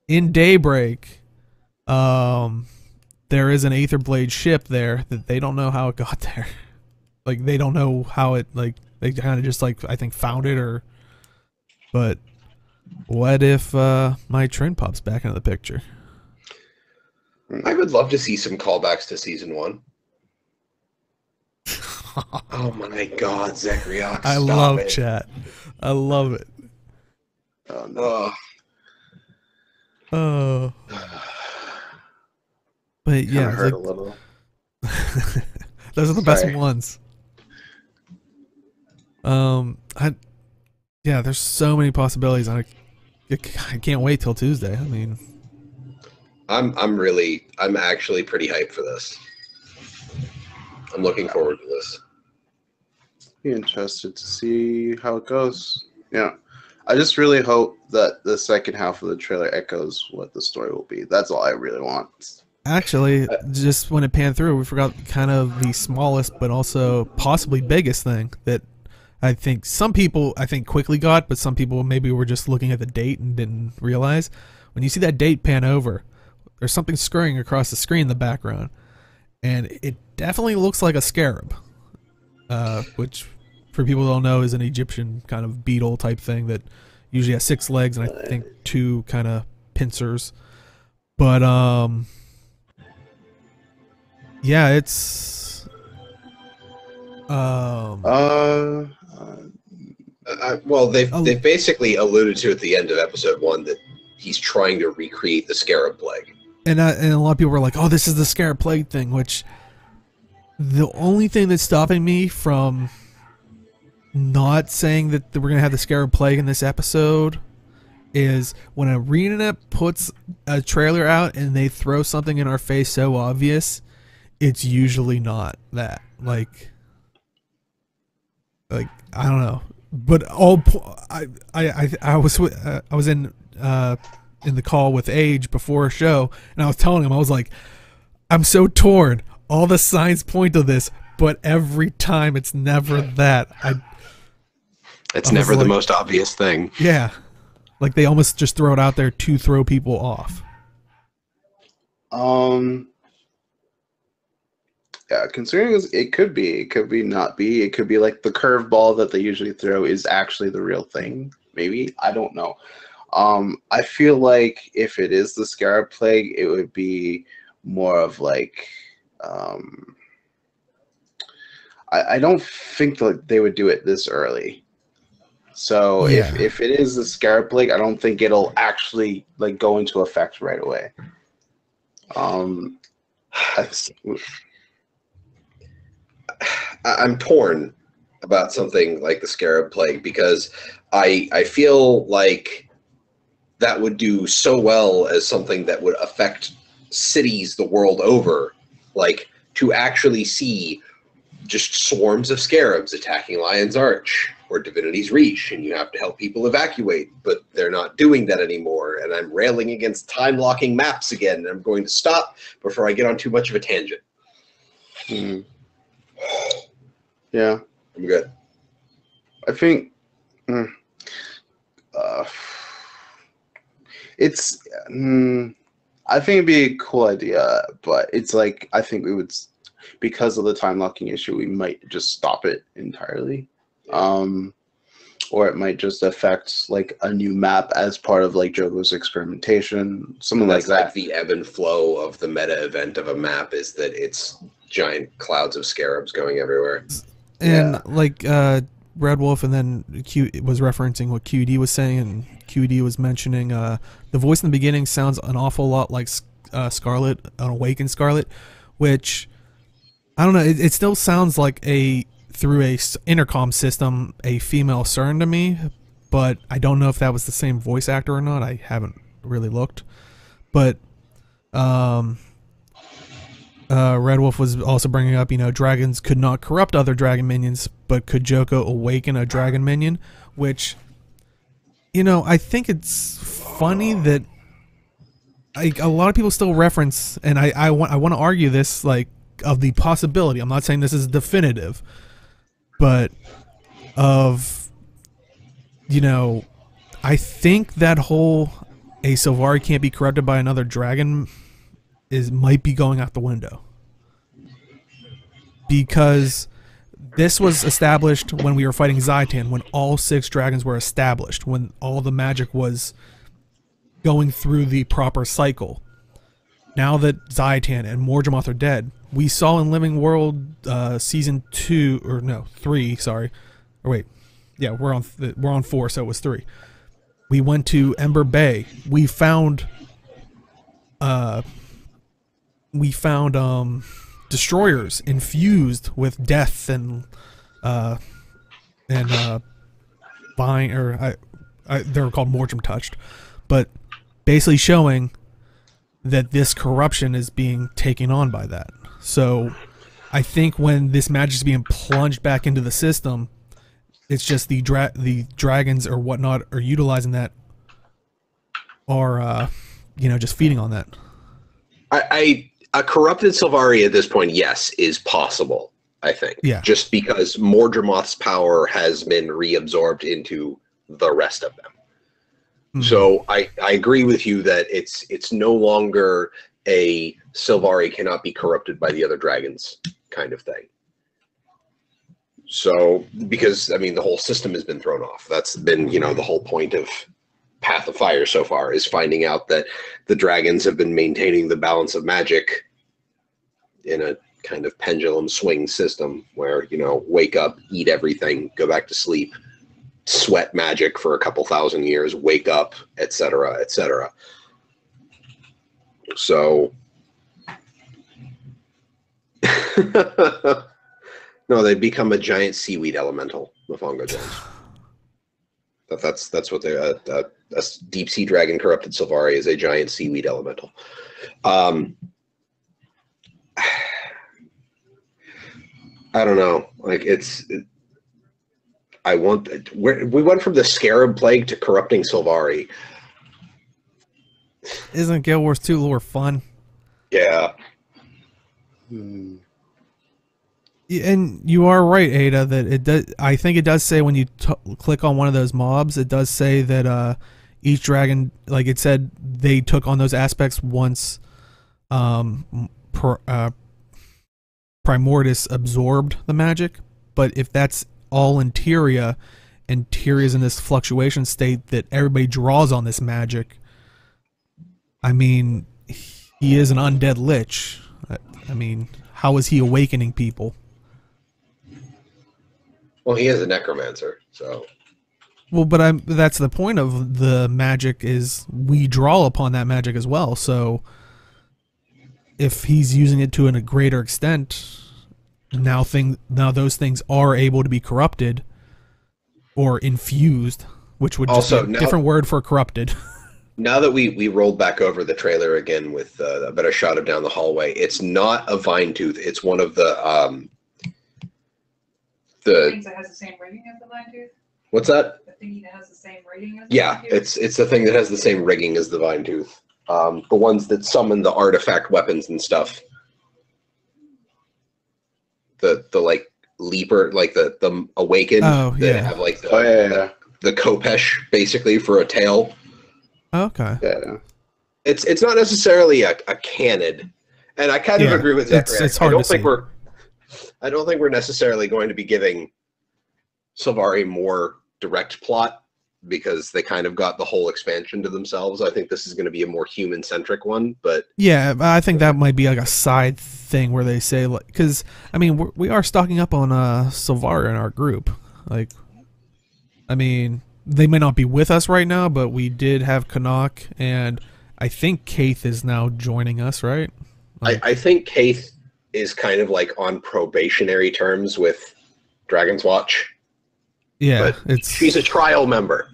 In Daybreak, there is an Aetherblade ship there that they don't know how it got there. Like, they don't know how it, like, they kind of just, like, I think found it, or... But what if My Trin pops back into the picture? I would love to see some callbacks to Season 1. Oh my god, Zegriox, I love it. Chat. I love it. Oh no. Oh. But yeah, hurt a little. Those are the best ones. Yeah, there's so many possibilities. I can't wait till Tuesday. I mean, I'm actually pretty hyped for this. I'm looking forward to this. Be interested to see how it goes. Yeah. I just really hope that the second half of the trailer echoes what the story will be. That's all I really want. Actually, just when it panned through, we forgot kind of the smallest but also possibly biggest thing that I think some people quickly got, but some people maybe were just looking at the date and didn't realize. when you see that date pan over, there's something scurrying across the screen in the background, and it definitely looks like a scarab, which, for people who don't know, is an Egyptian kind of beetle type thing that usually has 6 legs and I think 2 kind of pincers. But yeah, it's well, they've basically alluded to at the end of episode 1 that he's trying to recreate the scarab plague. And a lot of people were like, "Oh, this is the scarab plague thing," which the only thing that's stopping me from not saying that we're going to have the scarab plague in this episode is when ArenaNet puts a trailer out and they throw something in our face so obvious, it's usually not that. Like I don't know, but I was in the call with Age before a show, and I was telling him, I was like, I'm so torn. All the signs point to this, but every time it's never that. It's never the most obvious thing. Yeah. Like they almost just throw it out there to throw people off. Yeah, considering it could be not be. It could be like the curveball that they usually throw is actually the real thing. Maybe, I don't know. I feel like if it is the scarab plague, it would be more of like, I don't think that they would do it this early. So yeah. if it is the scarab plague, I don't think it'll actually like go into effect right away. I'm torn about something like the scarab plague because I feel like that would do so well as something that would affect cities the world over, like to actually see just swarms of scarabs attacking Lion's Arch or Divinity's Reach, and you have to help people evacuate, but they're not doing that anymore, and I'm railing against time-locking maps again, and I'm going to stop before I get on too much of a tangent. Yeah. I'm good. I think it's I think it'd be a cool idea, but it's like I think we would, because of the time locking issue, we might just stop it entirely. Or it might just affect like a new map as part of like Jogo's experimentation, something like that. Like the ebb and flow of the meta event of a map is that it's giant clouds of scarabs going everywhere. And like Red Wolf, and then Q was referencing what QD was saying, and QD was mentioning the voice in the beginning sounds an awful lot like Scarlet, an Awakened Scarlet, which I don't know. It still sounds like through a intercom system, a female Cern to me, but I don't know if that was the same voice actor or not. I haven't really looked, but Red Wolf was also bringing up, dragons could not corrupt other dragon minions, but could Joko awaken a dragon minion, which, I think it's funny that a lot of people still reference, and I want to argue this, like, of the possibility. I'm not saying this is definitive, but I think that whole a Sylvari can't be corrupted by another dragon might be going out the window, because this was established when we were fighting Zaitan, when all 6 dragons were established, when all the magic was going through the proper cycle. Now that Zaitan and Morjamoth are dead, we saw in Living World season 3, sorry, or wait, yeah, we're on 4, so it was 3. We went to Ember Bay. We found destroyers infused with death and buying, or they were called Mortem Touched, but basically showing that this corruption is being taken on by that. So I think when this magic is being plunged back into the system, it's just the dragons or whatnot are utilizing that, or just feeding on that. A corrupted Sylvari at this point, yes, is possible, I think. Yeah. Just because Mordramoth's power has been reabsorbed into the rest of them. So I agree with you that it's no longer a Sylvari cannot be corrupted by the other dragons kind of thing. So, because, I mean, the whole system has been thrown off. That's been, you know, the whole point of Path of Fire so far, is finding out that the dragons have been maintaining the balance of magic in a kind of pendulum swing system where, you know, wake up, eat everything, go back to sleep, sweat magic for a couple thousand years, wake up, etc., etc. So, no, they become a giant seaweed elemental, the Fongo Jones. That's what they a deep sea dragon corrupted Sylvari is, a giant seaweed elemental. I don't know. Like we went from the Scarab Plague to corrupting Sylvari. Isn't Guild Wars 2 lore fun? Yeah. And you are right, Ada, that it does. I think it does say when you click on one of those mobs, it does say that each dragon, like it said, they took on those aspects once Primordus absorbed the magic. But if that's all in Tyria, and Tyria's in this fluctuation state that everybody draws on this magic, I mean, he is an undead lich. I mean, how is he awakening people? Well, he is a necromancer, so. Well, but that's the point of the magic, is we draw upon that magic as well. So if he's using it to a greater extent, now those things are able to be corrupted or infused, which would just also be a different word for corrupted. Now that we rolled back over the trailer again with a better shot of down the hallway, it's not a vine tooth. It's one of the things that has the same rating as the vine tooth. What's that? The thingy that has the same rating as the vine tooth? it's the thing that has the same rigging as the vine tooth. The ones that summon the artifact weapons and stuff. The like leaper, like the awakened. Oh, yeah. That have like the Kopesh basically for a tail. Okay. Yeah. It's not necessarily a cannon, and I kind of agree with Zachary. It's hard to say. I don't think we're necessarily going to be giving Sylvari more direct plot, because they kind of got the whole expansion to themselves. I think this is going to be a more human-centric one, but yeah, I think that might be like a side thing where they say, like, because I mean we are stocking up on Sylvari in our group. Like, I mean, they may not be with us right now, but we did have Canuck, and I think Kaith is now joining us, right? Like, I think Kaith is kind of like on probationary terms with Dragon's Watch. Yeah, she's a trial member.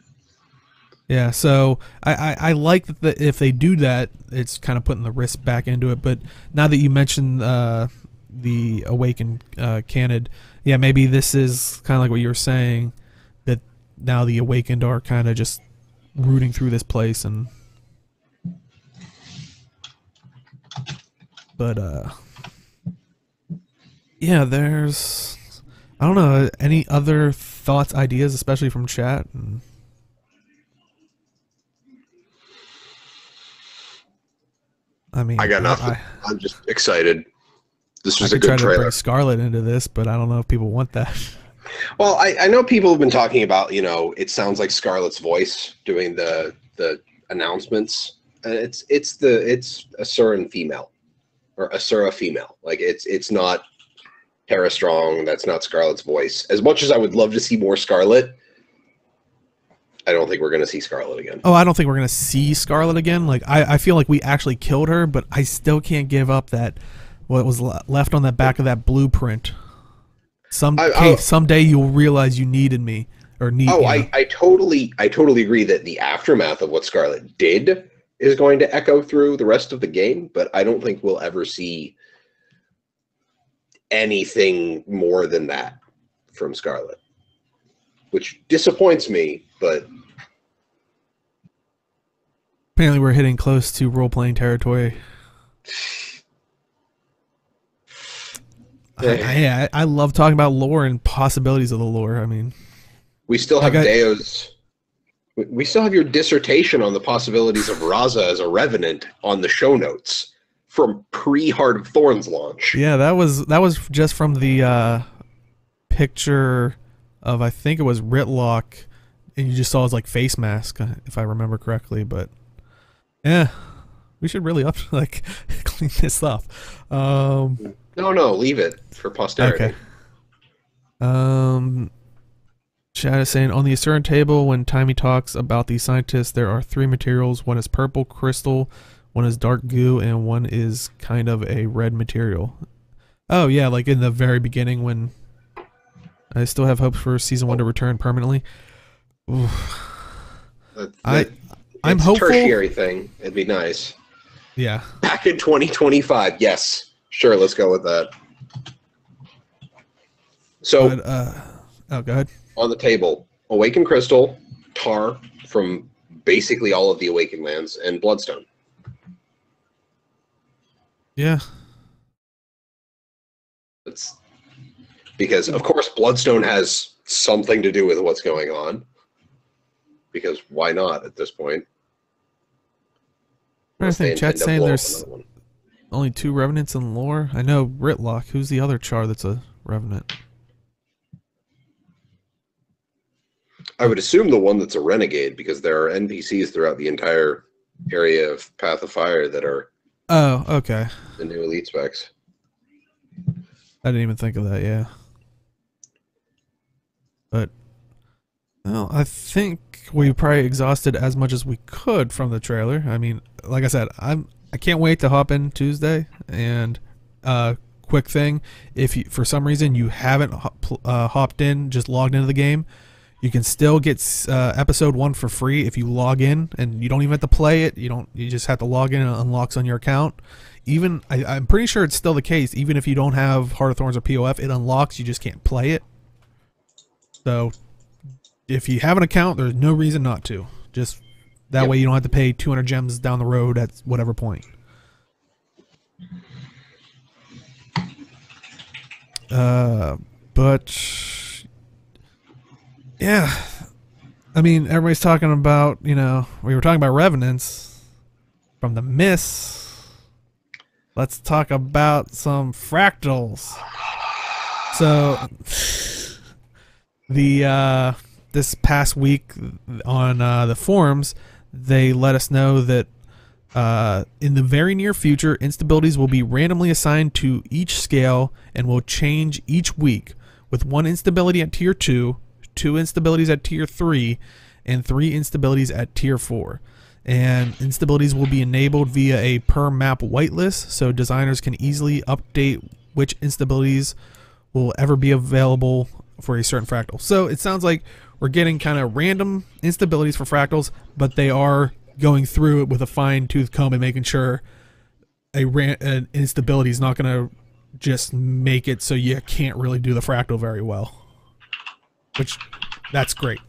Yeah, so I like that if they do that, it's kind of putting the risk back into it. But now that you mentioned the Awakened Canid, yeah, maybe this is kind of like what you were saying, that now the Awakened are kind of just rooting through this place. But yeah, there's, I don't know, any other thoughts, ideas, especially from chat? I mean, I got nothing. I'm just excited. This was a good trailer. I could try to bring trailer. Scarlet into this, but I don't know if people want that. Well, I know people have been talking about, you know, it sounds like Scarlet's voice doing the announcements. It's Asuran female, or Asura female. Like it's not Tara Strong. That's not Scarlet's voice. As much as I would love to see more Scarlet, I don't think we're going to see Scarlet again. Oh, I don't think we're going to see Scarlet again. Like, I feel like we actually killed her, but I still can't give up that what was left on the back of that blueprint. Someday you'll realize you needed me, or need. Oh, I totally agree that the aftermath of what Scarlet did is going to echo through the rest of the game, but I don't think we'll ever see anything more than that from Scarlet, which disappoints me, but apparently we're hitting close to role-playing territory. I love talking about lore and possibilities of the lore. I mean, we still have Deo's We still have your dissertation on the possibilities of Raza as a Revenant on the show notes from pre-Heart of Thorns launch. Yeah, that was just from the picture of, I think it was Ritlock, and you just saw his like face mask, if I remember correctly. But yeah, we should really clean this up. No, leave it for posterity. Okay. Chad is saying, on the Asuran table, when Timey talks about these scientists, there are 3 materials. One is purple crystal, one is dark goo, and one is kind of a red material. Oh yeah, like in the very beginning when I still have hopes for season 1 to return permanently. I'm hopeful. Tertiary thing. It'd be nice. Yeah. Back in 2025. Yes. Sure, let's go with that. So, oh, go ahead. On the table, Awakened Crystal, Tar from basically all of the Awakened lands, and Bloodstone. Yeah. It's because, of course, Bloodstone has something to do with what's going on. Because why not at this point? I think Chat's saying there's only 2 Revenants in lore. I know Ritlock. Who's the other Char that's a Revenant? I would assume the one that's a Renegade, because there are NPCs throughout the entire area of Path of Fire that are okay. The new elite specs. I didn't even think of that, yeah. But well, I think we probably exhausted as much as we could from the trailer. I mean, like I said, I can't wait to hop in Tuesday. And quick thing, if you, for some reason you haven't hopped in, just logged into the game, you can still get episode 1 for free if you log in, and you don't even have to play it. You just have to log in and it unlocks on your account. Even I'm pretty sure it's still the case. Even if you don't have Heart of Thorns or POF, it unlocks. You just can't play it. So if you have an account, there's no reason not to. Just that way you don't have to pay 200 gems down the road at whatever point. But yeah, I mean, everybody's talking about, we were talking about Revenants from the Mists. Let's talk about some Fractals. So this past week on the forums, they let us know that in the very near future, instabilities will be randomly assigned to each scale and will change each week, with 1 instability at tier 2, 2 instabilities at tier 3, and 3 instabilities at tier 4. And instabilities will be enabled via a per map whitelist, so designers can easily update which instabilities will ever be available for a certain fractal. So it sounds like we're getting kind of random instabilities for fractals, but they are going through it with a fine-tooth comb and making sure an instability is not going to just make it so you can't really do the fractal very well. Which, that's great.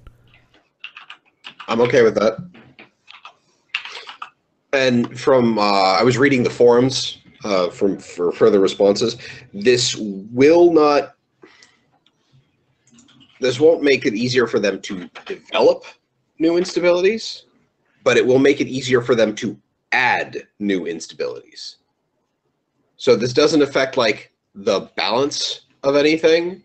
I'm okay with that. And from I was reading the forums for further responses. This won't make it easier for them to develop new instabilities, but it will make it easier for them to add new instabilities. So this doesn't affect like the balance of anything,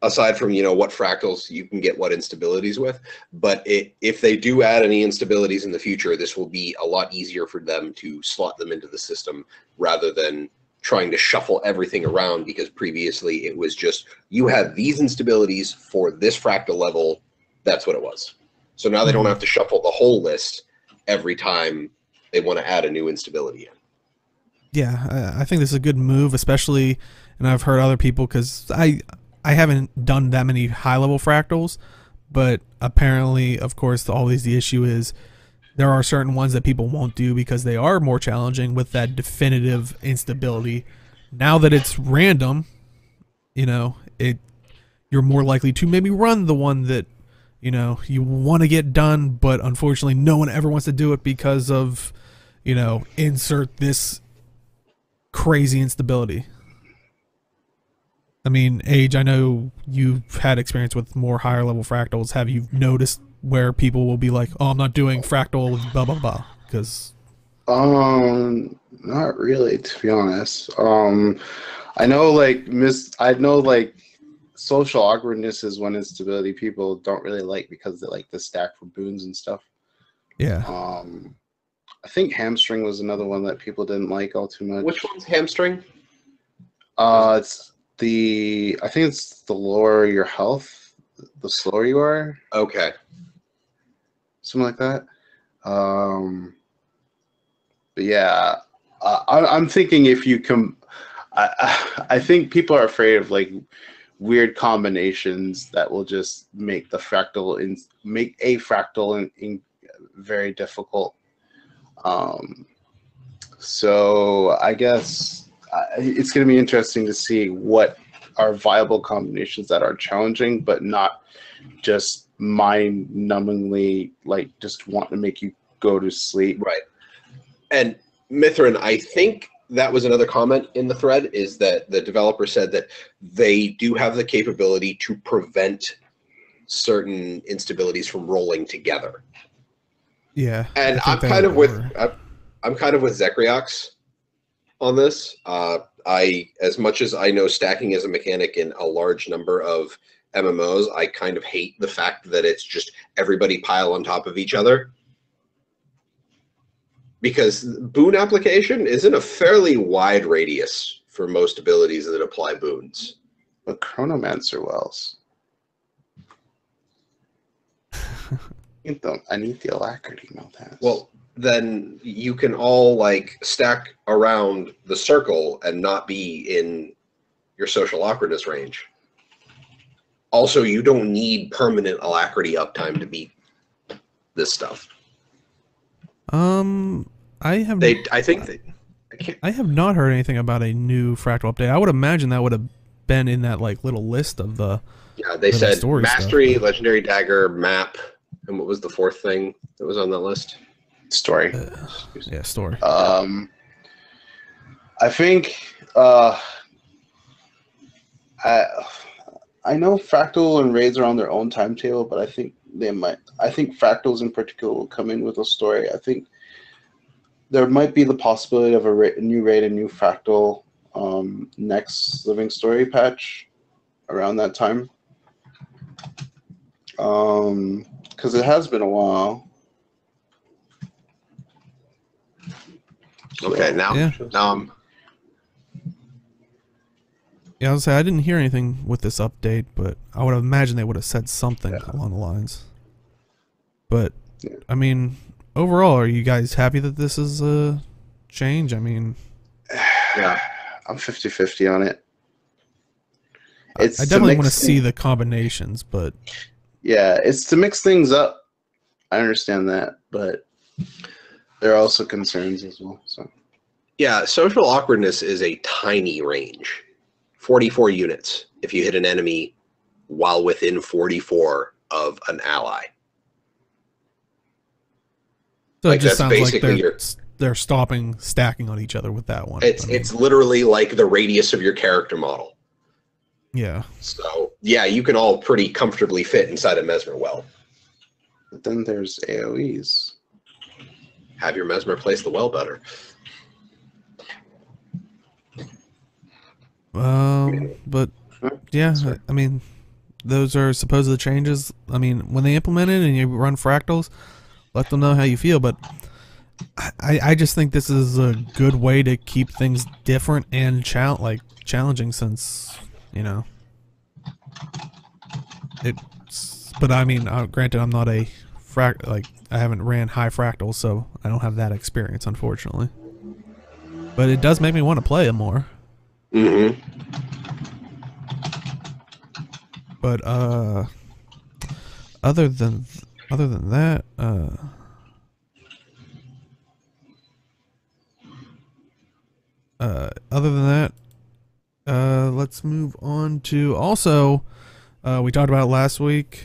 aside from, what fractals you can get what instabilities with. But if they do add any instabilities in the future, this will be a lot easier for them to slot them into the system rather than trying to shuffle everything around, because previously it was just, you have these instabilities for this fractal level, that's what it was. So now they don't have to shuffle the whole list every time they want to add a new instability in. Yeah, I think this is a good move, especially, and I've heard other people, because I haven't done that many high-level fractals, but apparently, of course, always the issue is there are certain ones that people won't do because they are more challenging with that definitive instability. Now that it's random, you're more likely to maybe run the one that, you want to get done, but unfortunately no one ever wants to do it because of, insert this crazy instability. I mean, Age, I know you've had experience with more higher level fractals. Have you noticed where people will be like, "Oh, I'm not doing fractal with blah blah blah," because not really, to be honest. I know like social awkwardness is one instability people don't really like because they like the stack for boons and stuff. yeah. I think hamstring was another one that people didn't like all too much. Which one's hamstring? I think it's the lower your health, the slower you are. Okay. Something like that. But yeah, I'm thinking if you I think people are afraid of like weird combinations that will just make a fractal in very difficult. So I guess it's going to be interesting to see what are viable combinations that are challenging, but not just mind-numbingly like just want to make you go to sleep. Right. And Mithrin, I think that was another comment in the thread, is that the developer said that they do have the capability to prevent certain instabilities from rolling together. Yeah. And I'm kind of with Zekriox on this. As much as I know stacking is a mechanic in a large number of MMOs, I kind of hate the fact that it's just everybody pile on top of each other. Because boon application is in a fairly wide radius for most abilities that apply boons. But Chronomancer wells. I need the alacrity meltdowns. Well, then you can all like stack around the circle and not be in your social awkwardness range. Also, you don't need permanent alacrity uptime to beat this stuff. I have not heard anything about a new fractal update. I would imagine that would have been in that like little list of the. Yeah, they said mastery, stuff. Legendary dagger, map, and what was the fourth thing that was on that list? Story. Yeah, story. I think I know Fractal and Raids are on their own timetable, but I think Fractals in particular will come in with a story. I think there might be the possibility of a new raid and new Fractal next Living Story patch around that time. Because it has been a while. Okay, now yeah. Yeah, I was say I didn't hear anything with this update, but I would imagine they would have said something along the lines. But I mean, overall, are you guys happy that this is a change? I mean, yeah, I'm 50-50 on it. I definitely want to see the combinations, but yeah, it's to mix things up. I understand that, but there are also concerns as well. So yeah, social awkwardness is a tiny range. 44 units if you hit an enemy while within 44 of an ally. So like it just sounds like they're stopping stacking on each other with that one. It's literally like the radius of your character model. Yeah. So yeah, you can all pretty comfortably fit inside a Mesmer well. But then there's AoEs. Have your Mesmer place the well better. But yeah, I mean, those are supposed changes. I mean, when they implement it and you run fractals, let them know how you feel. But I just think this is a good way to keep things different and challenging, since it's. But I mean, granted, I'm not a I haven't ran high fractals, so I don't have that experience, unfortunately. But it does make me want to play it more. Mm-hmm. But other than that, let's move on to also. We talked about it last week.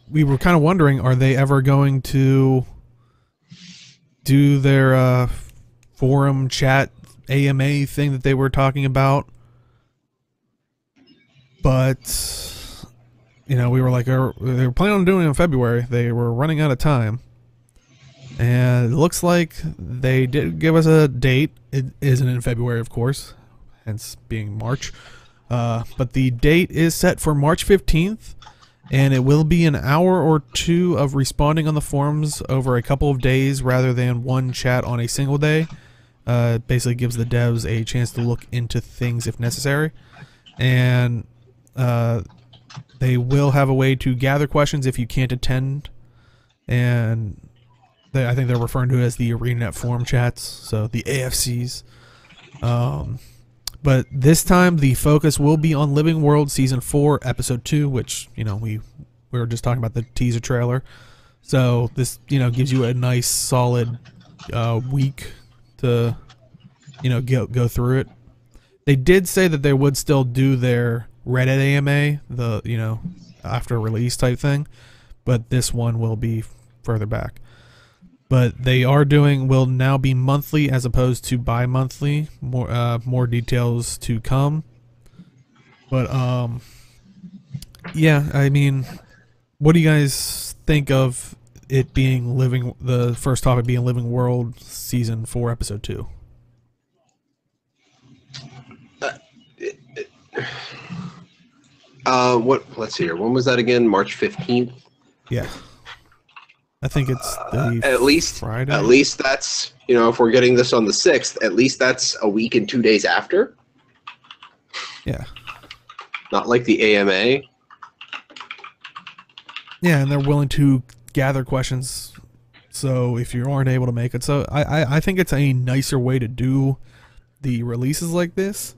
We were kind of wondering, are they ever going to do their forum chat AMA thing that they were talking about? but we were like, they were planning on doing it in February. They were running out of time, and it looks like they did give us a date. It isn't in February, of course, hence being March. But the date is set for March 15th, and it will be an hour or two of responding on the forums over a couple of days rather than one chat on a single day. It basically gives the devs a chance to look into things if necessary. And they will have a way to gather questions if you can't attend. And I think they're referring to it as the ANet Forum Chats, so the AFCs. But this time the focus will be on Living World Season 4, Episode 2, which, we were just talking about the teaser trailer. So this, gives you a nice solid week to, go through it. They did say that they would still do their Reddit AMA, the, after release type thing, but this one will be further back. But they will now be monthly as opposed to bi-monthly. More details to come. But yeah, I mean, what do you guys think of it being the first topic being Living World Season 4, Episode 2? Let's see here. When was that again? March 15th? Yeah. I think it's the at least Friday. At least that's, if we're getting this on the 6th, at least that's a week and 2 days after. Yeah. Not like the AMA. Yeah, and they're willing to gather questions. So if you aren't able to make it, so I think it's a nicer way to do the releases like this.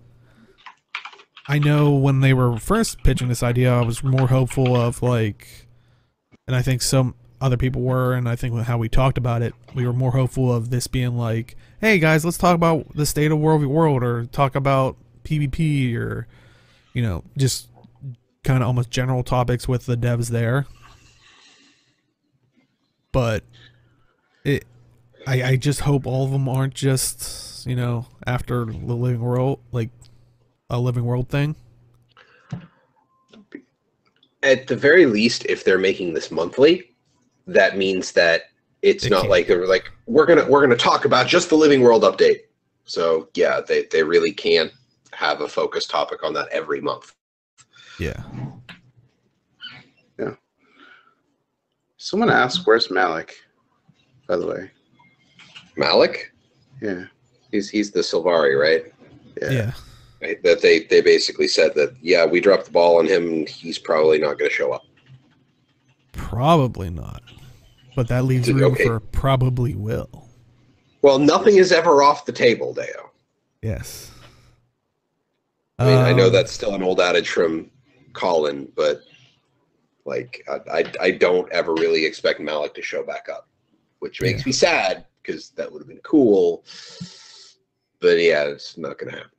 I know when they were first pitching this idea, I was more hopeful of and I think some other people were, and I think how we talked about it, we were more hopeful of this being like, hey guys, let's talk about the state of World v. World, or talk about PvP, or just kind of almost general topics with the devs there. But I just hope all of them aren't just after the Living World, like a Living World thing. At the very least, if they're making this monthly, that means that it's not like they're like, we're gonna talk about just the Living World update. So yeah, they really can't have a focus topic on that every month. Yeah. Yeah. Someone asked, where's Malik, by the way? Malik? Yeah. He's the Sylvari, right? Yeah. Right? That they basically said that, yeah, we dropped the ball on him, and he's probably not going to show up. Probably not. But that leaves room for probably will. Well, nothing is ever off the table, Deo. Yes. I mean, I know that's still an old adage from Colin, but I don't ever really expect Malik to show back up, which makes me sad because that would have been cool. But yeah, it's not going to happen.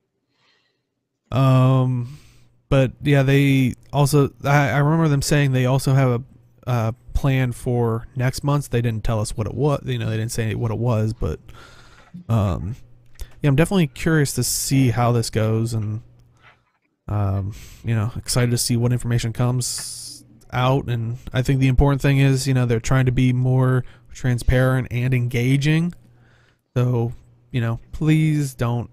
But yeah, they also, I remember them saying they also have a plan for next month. They didn't tell us what it was, they didn't say what it was, but yeah, I'm definitely curious to see how this goes, and excited to see what information comes out. And I think the important thing is, they're trying to be more transparent and engaging. So, please don't,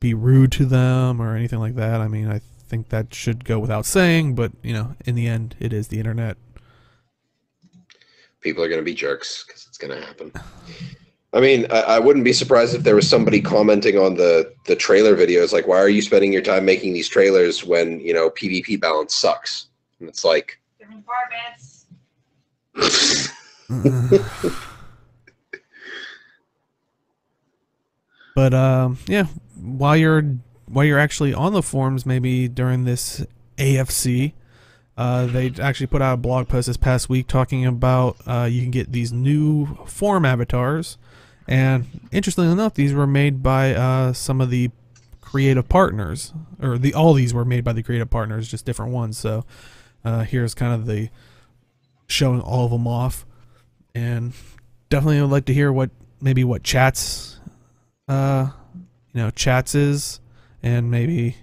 be rude to them or anything like that. I mean, I think that should go without saying, but in the end, it is the internet. People are going to be jerks because it's going to happen. I mean, I wouldn't be surprised if there was somebody commenting on the trailer videos, like, why are you spending your time making these trailers when, PvP balance sucks? And it's like... Different formats. But yeah, while you're actually on the forums, maybe during this AFC, they actually put out a blog post this past week talking about you can get these new forum avatars, and interestingly enough, these were made by some of the creative partners, or all these were made by the creative partners, just different ones. So here's kind of the showing all of them off, and definitely would like to hear what chats chats is, and maybe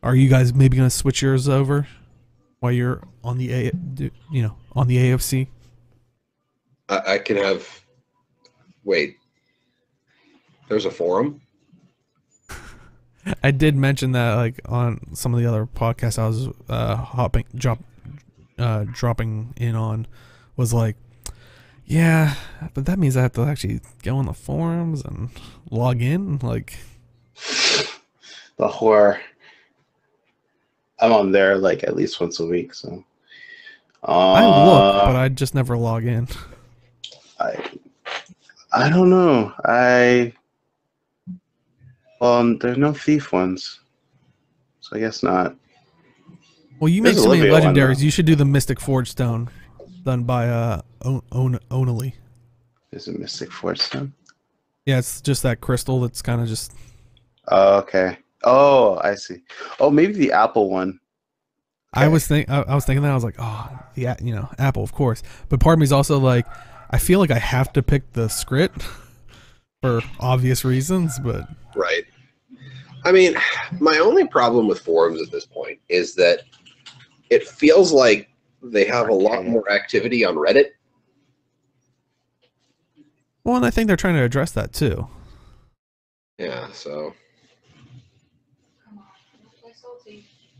Are you guys maybe going to switch yours over while you're on the on the AFC? I can have. Wait. There's a forum? I did mention that like on some of the other podcasts I was dropping in on, was like, yeah, but that means I have to actually go on the forums and log in. Like, The horror. I'm on there like at least once a week, so. I look, but I just never log in. I don't know. There's no thief ones, so I guess not. Well, you make There's so many Olivia one, legendaries. though. You should do the Mystic Forge Stone, done by Only. Is it Mystic Force Stone? Yeah, it's just that crystal that's kind of just. Oh, okay. Oh, I see. Oh, maybe the Apple one. I was thinking that I was like, oh, yeah, Apple, of course. But part of me is also like, I feel like I have to pick the Skritt for obvious reasons, but Right. I mean, my only problem with forums at this point is that it feels like they have a lot more activity on Reddit. well, and I think they're trying to address that too. Yeah, so.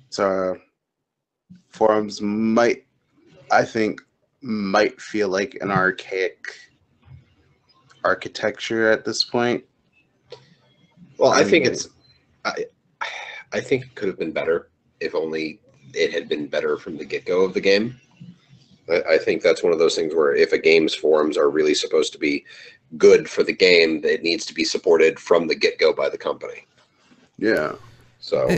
So forums might feel like an archaic architecture at this point. Well, I think I think it could have been better if only it had been better from the get-go of the game. I think that's one of those things where if a game's forums are really supposed to be good for the game, it needs to be supported from the get-go by the company. Yeah. So.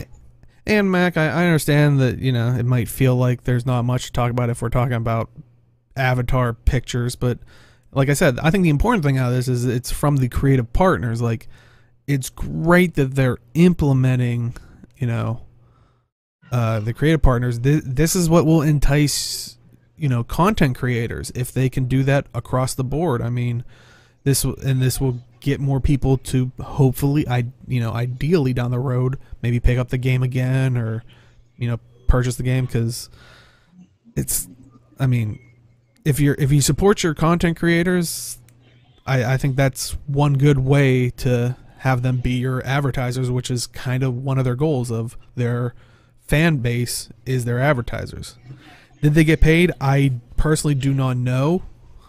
And Mac, I understand that, it might feel like there's not much to talk about if we're talking about avatar pictures, but like I said, I think the important thing out of this is it's from the creative partners. Like, it's great that they're implementing, the creative partners. This is what will entice, content creators if they can do that across the board. I mean, this will get more people to hopefully, ideally down the road, maybe pick up the game again or, purchase the game, because it's, I mean, if you support your content creators, I think that's one good way to have them be your advertisers, which is kind of one of their goals of their fan base is their advertisers. Did they get paid? I personally do not know.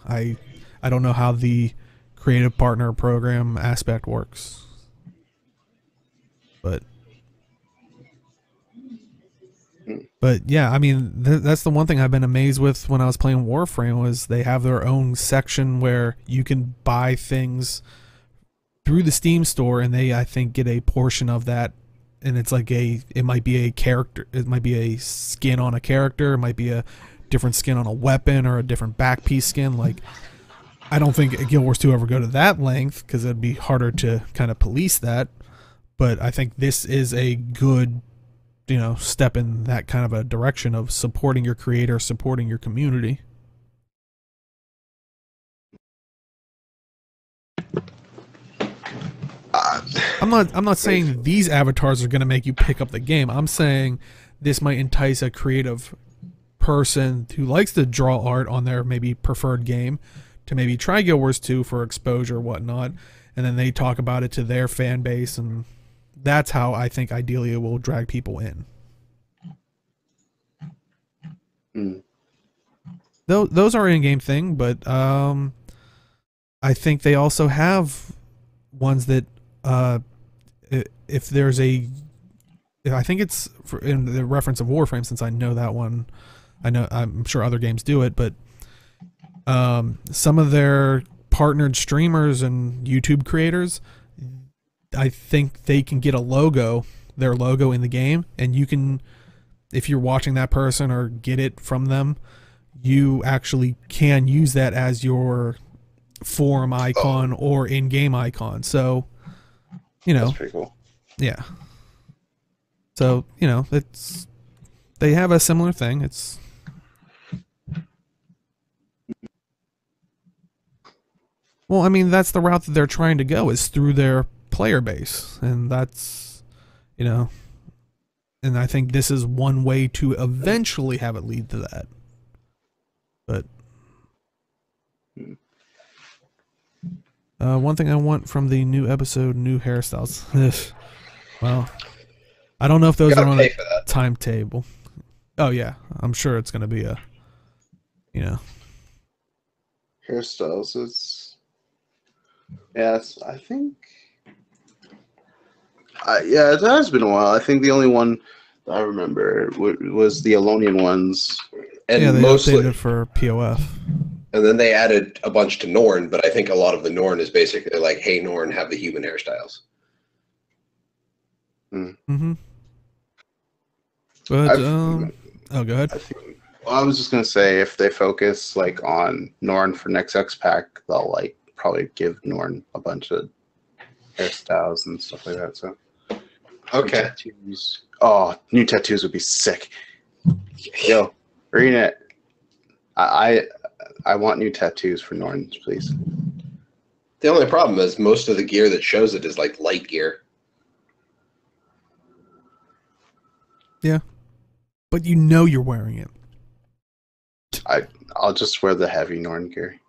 I don't know how the creative partner program aspect works, but yeah, I mean, that's the one thing I've been amazed with when I was playing Warframe, was they have their own section where you can buy things through the Steam store, and they, I think, get a portion of that, and it's like it might be a character, it might be a skin on a character, it might be a different skin on a weapon or a different back piece skin. Like, I don't think Guild Wars 2 ever go to that length, because it'd be harder to kind of police that. But I think this is a good, step in that kind of a direction of supporting your creator, supporting your community. I'm not saying these avatars are going to make you pick up the game. I'm saying this might entice a creative person who likes to draw art on their maybe preferred game to maybe try Guild Wars 2 for exposure or whatnot, and then they talk about it to their fan base, and that's how I think ideally it will drag people in. Those are in-game thing, but I think they also have ones that if there's I think it's in the reference of Warframe, since I know that one. I'm sure other games do it, but some of their partnered streamers and YouTube creators, I think they can get their logo in the game, and you can, if you're watching that person or get it from them, you actually can use that as your forum icon or in-game icon. So, That's pretty cool. Yeah. So, they have a similar thing. Well, I mean, that's the route that they're trying to go, is through their player base. And that's, And I think this is one way to eventually have it lead to that. But one thing I want from the new episode, new hairstyles. Well, I don't know if those are on a timetable. Oh yeah, I'm sure it's going to be a, you know. Hairstyles is, yes, I think, yeah, it has been a while. I think the only one I remember was the Alonian ones. And yeah, they mostly updated it for POF. And then they added a bunch to Norn, but I think a lot of the Norn is basically like, hey, Norn, have the human hairstyles. Mm-hmm. But, oh, go ahead. I was just going to say, if they focus like on Norn for next X pack, they'll like probably give Norn a bunch of hairstyles and stuff like that. So, okay. Tattoos. Oh, new tattoos would be sick. Yo, ANet, I want new tattoos for Norn, please. The only problem is most of the gear that shows it is like light gear. Yeah, but you know you're wearing it. I'll just wear the heavy Norn gear.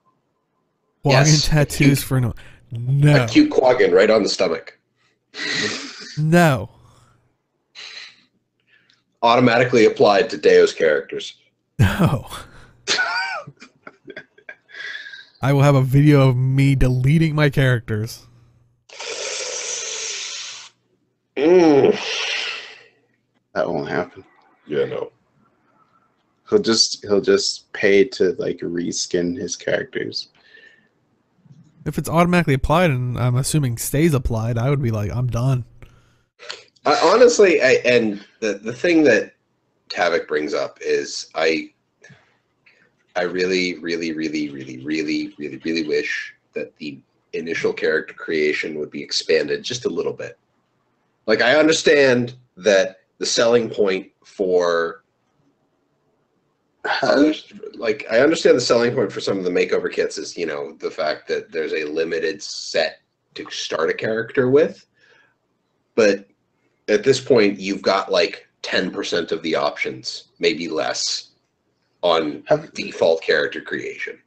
Quaggin tattoos for no. A cute Quaggin right on the stomach. No. Automatically applied to Deo's characters. No. I will have a video of me deleting my characters. That won't happen. Yeah, no. He'll just pay to like reskin his characters. If it's automatically applied and I'm assuming stays applied, I would be like, I'm done. Honestly, and the thing that Tavik brings up is I really, really, really, really, really, really, really wish that the initial character creation would be expanded just a little bit. Like, I understand that the selling point for I understand the selling point for some of the makeover kits is, you know, the fact that there's a limited set to start a character with. But at this point, you've got like 10% of the options, maybe less, on default character creation.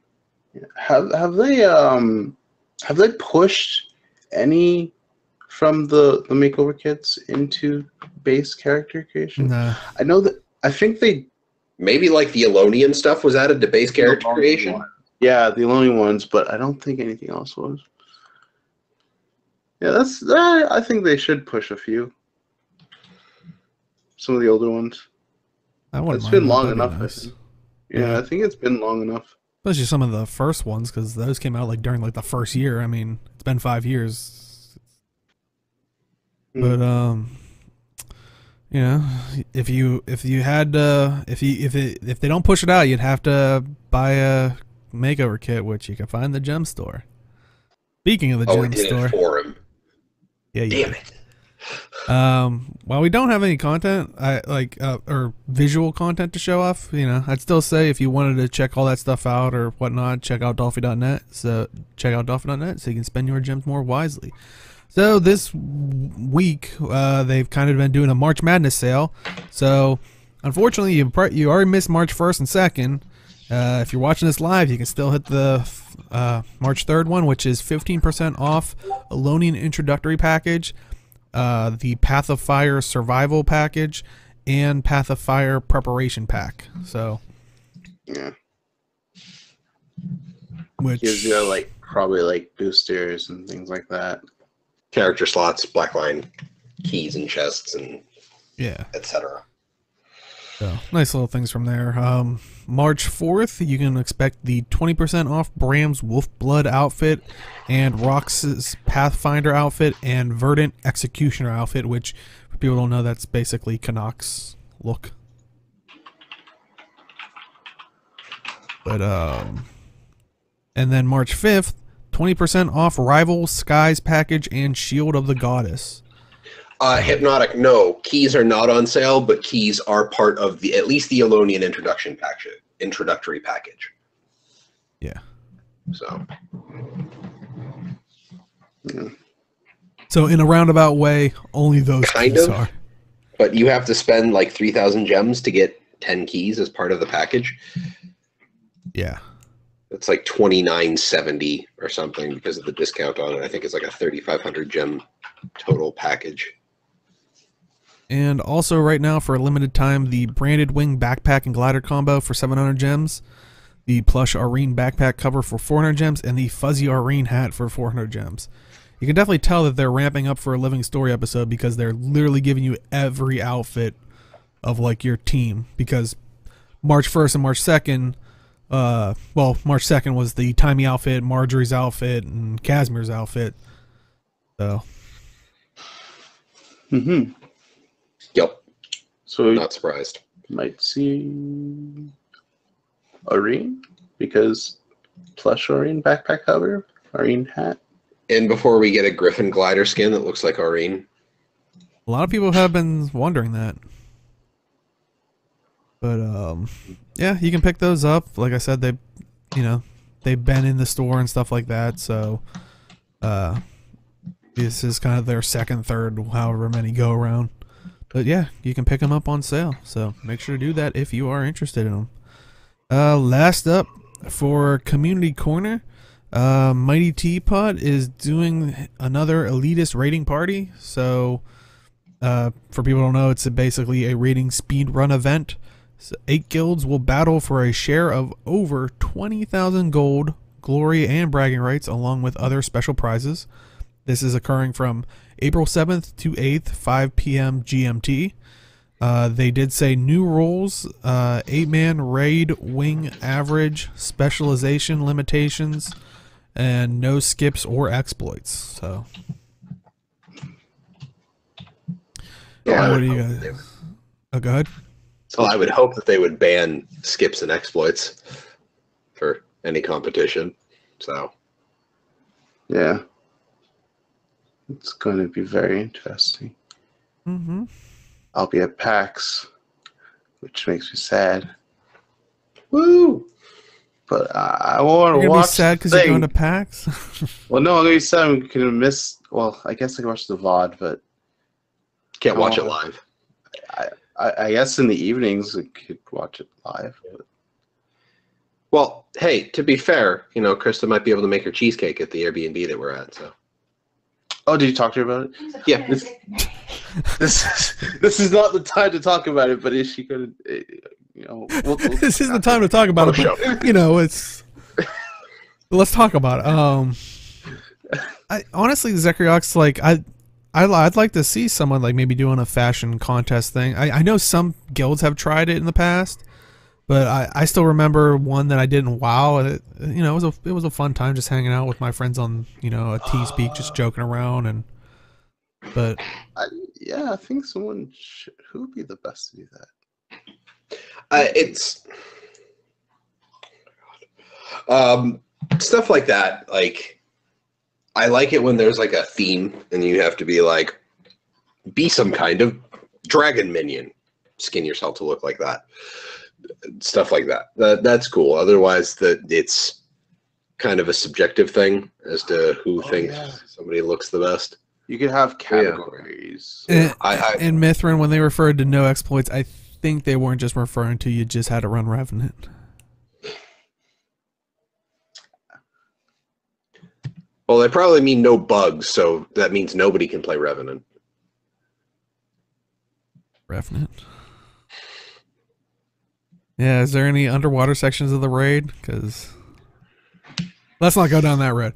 Have they pushed any from the makeover kits into base character creation? No. I think they maybe like the Alonian stuff was added to base character creation. Yeah, the only ones, but I don't think anything else was. Yeah, I think they should push a few. Some of the older ones. It's been long enough. Nice. Yeah, I think it's been long enough. Especially some of the first ones, because those came out like during like the first year. I mean, it's been 5 years. But you know, if they don't push it out, you'd have to buy a makeover kit, which you can find in the gem store. Speaking of the gem store, Forum. Yeah, damn it. While we don't have any content, or visual content to show off, you know, I'd still say if you wanted to check all that stuff out or whatnot, check out Dolphy.net. So check out Dolphy.net so you can spend your gems more wisely. So this week, they've kind of been doing a March Madness sale. So unfortunately, you already missed March 1st and 2nd. If you're watching this live, you can still hit the March 3rd one, which is 15% off Alonian Introductory Package, the Path of Fire Survival Package, and Path of Fire Preparation Pack. So, yeah, which gives you like probably like boosters and things like that, character slots, blackline keys and chests, and yeah, etc. So nice little things from there. March 4th, you can expect the 20% off Bram's Wolfblood outfit and Rox's Pathfinder outfit and Verdant Executioner outfit, which for people who don't know, that's basically Canucks look. But and then March 5th, 20% off Rival Skies package and Shield of the Goddess. Hypnotic, no. Keys are not on sale, but keys are part of at least the Alonian introductory package. Yeah. So. Yeah. So in a roundabout way, only those keys are. But you have to spend like 3,000 gems to get 10 keys as part of the package. Yeah. It's like 29.70 or something because of the discount on it. I think it's like a 3,500 gem total package. And also right now for a limited time, the branded wing backpack and glider combo for 700 gems, the plush Arene backpack cover for 400 gems, and the fuzzy Arene hat for 400 gems. You can definitely tell that they're ramping up for a Living Story episode because they're literally giving you every outfit of like your team, because March 1st and March 2nd, well, March 2nd was the Timey outfit, Marjorie's outfit, and Casimir's outfit. So. Mm-hmm. Yep. So Not surprised. might see Arene because plush Arene backpack cover, Arene hat. And before we get a Griffin glider skin that looks like Arene. A lot of people have been wondering that. But yeah, you can pick those up. Like I said, they've been in the store and stuff like that. So this is kind of their second, third, however many go around. But yeah, you can pick them up on sale. So make sure to do that if you are interested in them. Last up for Community Corner, Mighty Teapot is doing another elitist raiding party. So for people who don't know, it's basically a raiding speed run event. So 8 guilds will battle for a share of over 20,000 gold, glory, and bragging rights, along with other special prizes. This is occurring from April 7th to 8th, 5 p.m. GMT. They did say new rules, 8-man raid, wing average, specialization limitations, and no skips or exploits. So, Yeah, what do you guys? Oh, go ahead. So I would hope that they would ban skips and exploits for any competition. So Yeah. It's going to be very interesting. Mm-hmm. I'll be at PAX, which makes me sad. woo! But I want to You're gonna be watch. sad because you're going to PAX. Well, no, I'm going to be sad. I'm going to miss. Well, I guess I can watch the VOD, but Can't watch it live. I guess in the evenings I could watch it live. But Well, hey, to be fair, Krista might be able to make her cheesecake at the Airbnb that we're at. So oh, did you talk to her about it? yeah, This is not the time to talk about it. But is she going to? We'll This is the time to talk about it. But, it's. Let's talk about it. I honestly, Zekriox, like I'd like to see someone like maybe doing a fashion contest thing. I know some guilds have tried it in the past, but I still remember one that I did in WoW. And it was a fun time just hanging out with my friends on a TeamSpeak, just joking around But I think someone who would be the best to do that. it's stuff like that. Like, I like it when there's like a theme and you have to be some kind of dragon minion, skin yourself to look like that, stuff like that. That's cool. Otherwise, it's kind of a subjective thing as to who thinks somebody looks the best. You could have categories. and Mithrin, when they referred to no exploits, I think they weren't just referring to you just had to run Revenant. Well, they probably mean no bugs, so that means nobody can play Revenant. Revenant. Yeah, is there any underwater sections of the raid? Because let's not go down that road.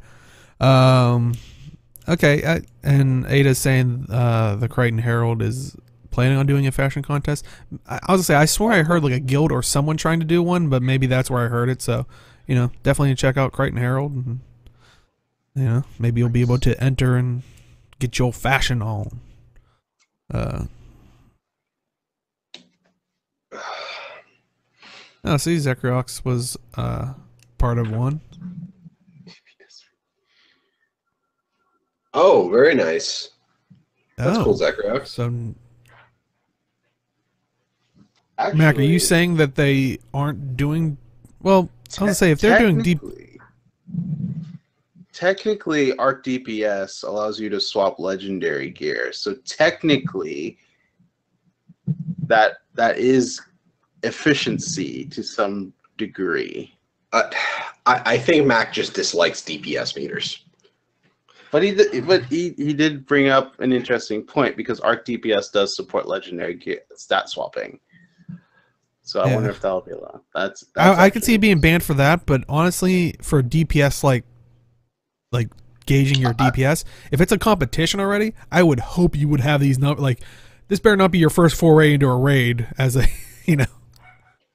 Okay, and Ada's saying the Crichton Herald is planning on doing a fashion contest. I was gonna say, I swear I heard like a guild or someone trying to do one, but maybe that's where I heard it. So, definitely check out Crichton Herald, and maybe you'll be able to enter and get your fashion on. Oh, see, Zekriox was part of one. Oh, very nice. That's cool, Oh, Zekriox. so Actually, Mac, are you saying that they aren't doing well? I was gonna say, if they're doing deep, technically, Arc DPS allows you to swap legendary gear. So technically, that is efficiency to some degree. I think Mac just dislikes DPS meters. But he did bring up an interesting point, because Arc DPS does support legendary stat swapping. So I wonder if that'll be allowed. I could see it being banned for that, but honestly, for DPS like gauging your DPS, if it's a competition already, I would hope you would have these like this better not be your first foray into a raid as a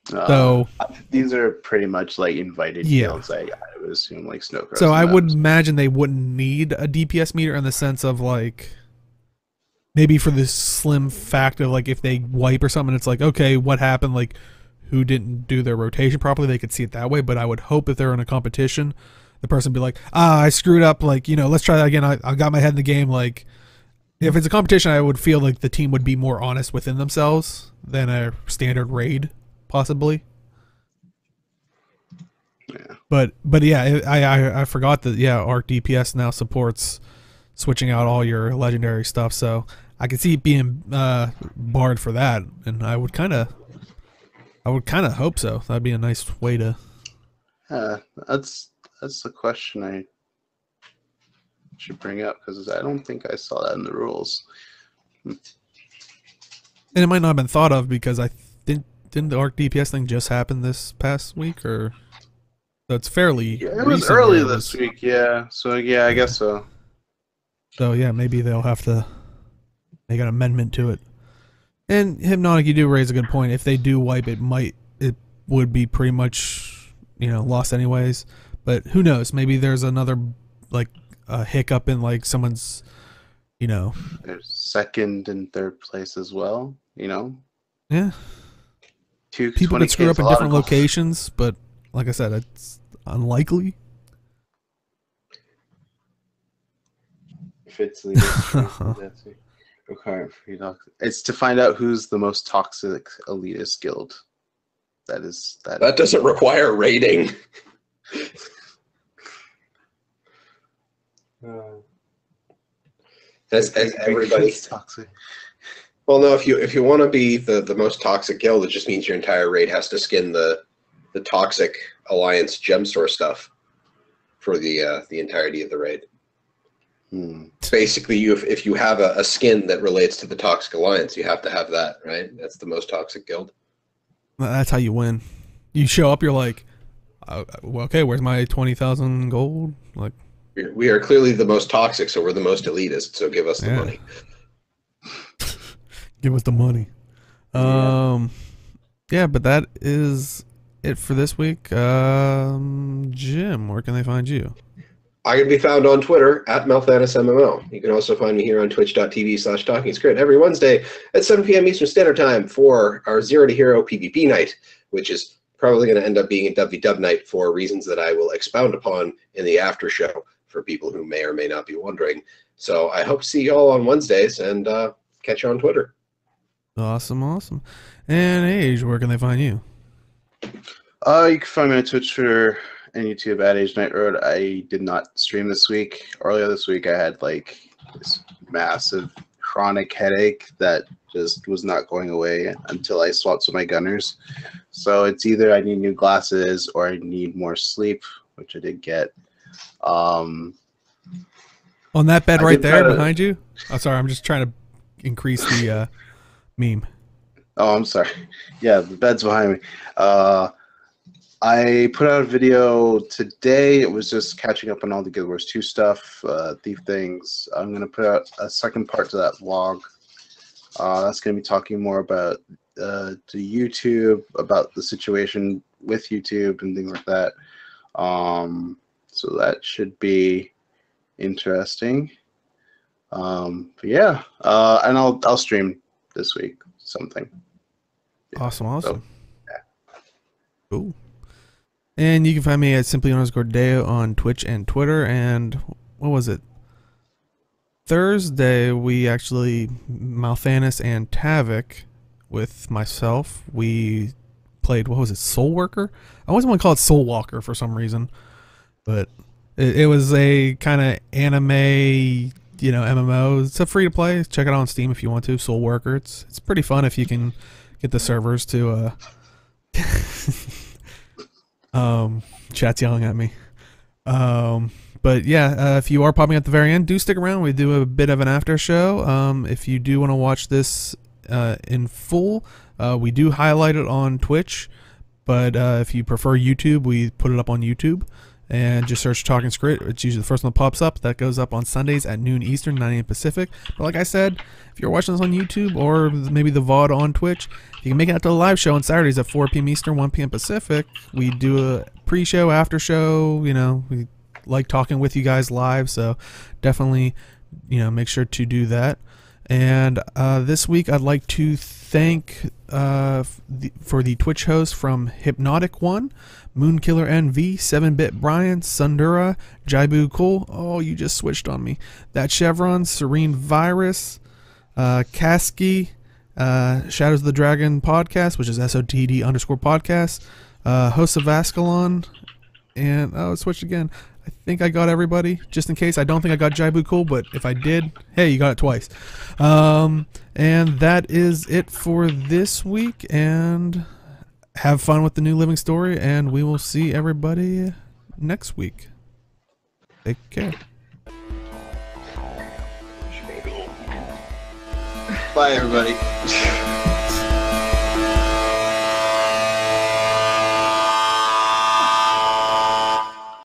So these are pretty much like invited guilds. I would assume, like Snowcross. So I would imagine they wouldn't need a DPS meter in the sense of like maybe for this slim fact of like if they wipe or something, it's like, okay, what happened? Like who didn't do their rotation properly? They could see it that way. But I would hope if they're in a competition, the person would be like, I screwed up. Like, let's try that again. I got my head in the game. Like if it's a competition, I would feel like the team would be more honest within themselves than a standard raid. Possibly, yeah. But yeah, I forgot that Arc DPS now supports switching out all your legendary stuff, so I could see it being barred for that, and I would kind of hope so. That'd be a nice way to. That's the question I should bring up, because I don't think I saw that in the rules. And it might not have been thought of because didn't the Arc DPS thing just happen this past week, or so it's fairly it was early this week, yeah. So yeah, I guess so. So yeah, maybe they'll have to make an amendment to it. And Hypnotic, you do raise a good point. If they do wipe it, it would be pretty much lost anyways. But who knows? Maybe there's another like a hiccup in like someone's There's second and third place as well. Yeah. People could screw up in different locations, but like I said, it's unlikely. If it's legal, it's to find out who's the most toxic elitist guild. That doesn't require rating. As everybody's toxic. Well, no. If you want to be the most toxic guild, it just means your entire raid has to skin the toxic alliance gem store stuff for the entirety of the raid. Basically, if you have a skin that relates to the toxic alliance, you have to have that, right? That's the most toxic guild. That's how you win. You show up, you're like, well, okay, where's my 20,000 gold? Like, we are clearly the most toxic, so we're the most elitist. So give us the money. Give us the money. Yeah, but that is it for this week. Jim, where can they find you? I can be found on Twitter at MelthanusMMO. You can also find me here on twitch.tv/TalkingSkrit every Wednesday at 7 p.m. Eastern Standard Time for our Zero to Hero PvP night, which is probably going to end up being a WW night for reasons that I will expound upon in the after show for people who may or may not be wondering. So I hope to see you all on Wednesdays and catch you on Twitter. Awesome. And Age, where can they find you? You can find me on Twitch, Twitter, and YouTube at Age Night Road. I did not stream this week. Earlier this week, I had like this massive chronic headache that just was not going away until I swapped with my gunners. So it's either I need new glasses or I need more sleep, which I did get. On that bed right there behind you? Oh, sorry, I'm just trying to increase the meme. Oh, I'm sorry. Yeah, the bed's behind me. I put out a video today. It was just catching up on all the Guild Wars 2 stuff, Thief things. I'm going to put out a second part to that vlog. That's going to be talking more about the YouTube, about the situation with YouTube and things like that. So that should be interesting. But yeah, and I'll stream this week something. Yeah. Awesome. So, yeah. Cool. And you can find me at simply_Deo on Twitch and Twitter. And what was it? Thursday, we actually, Malthanus and Tavik, with myself, we played, what was it, Soul Worker? I always want to call it Soul Walker for some reason. But it was a kind of anime, MMO. It's a free to play. Check it out on Steam if you want to. Soul Worker. It's pretty fun if you can get the servers to chat's yelling at me. But yeah, if you are popping at the very end, do stick around. We do a bit of an after show. If you do want to watch this in full, we do highlight it on Twitch. But if you prefer YouTube, we put it up on YouTube. And just search Talking Skritt. It's usually the first one that pops up. That goes up on Sundays at noon Eastern, 9 a.m. Pacific. But like I said, if you're watching this on YouTube or maybe the VOD on Twitch, you can make it out to the live show on Saturdays at 4 p.m. Eastern, 1 p.m. Pacific. We do a pre-show, after show. You know, we like talking with you guys live, so definitely, you know, make sure to do that. And this week, I'd like to thank for the Twitch host from Hypnotic One, Moonkiller NV, 7-Bit Brian, Sundura, Jaibu Cool. Oh, you just switched on me. That Chevron, Serene Virus, Kasky, Shadows of the Dragon Podcast, which is SOTD_podcast, host of Ascalon, and it switched again. I think I got everybody, just in case. I don't think I got Jaibu Cool, but if I did, hey, you got it twice. And that is it for this week, and have fun with the new living story, and we will see everybody next week. Take care. Bye, everybody.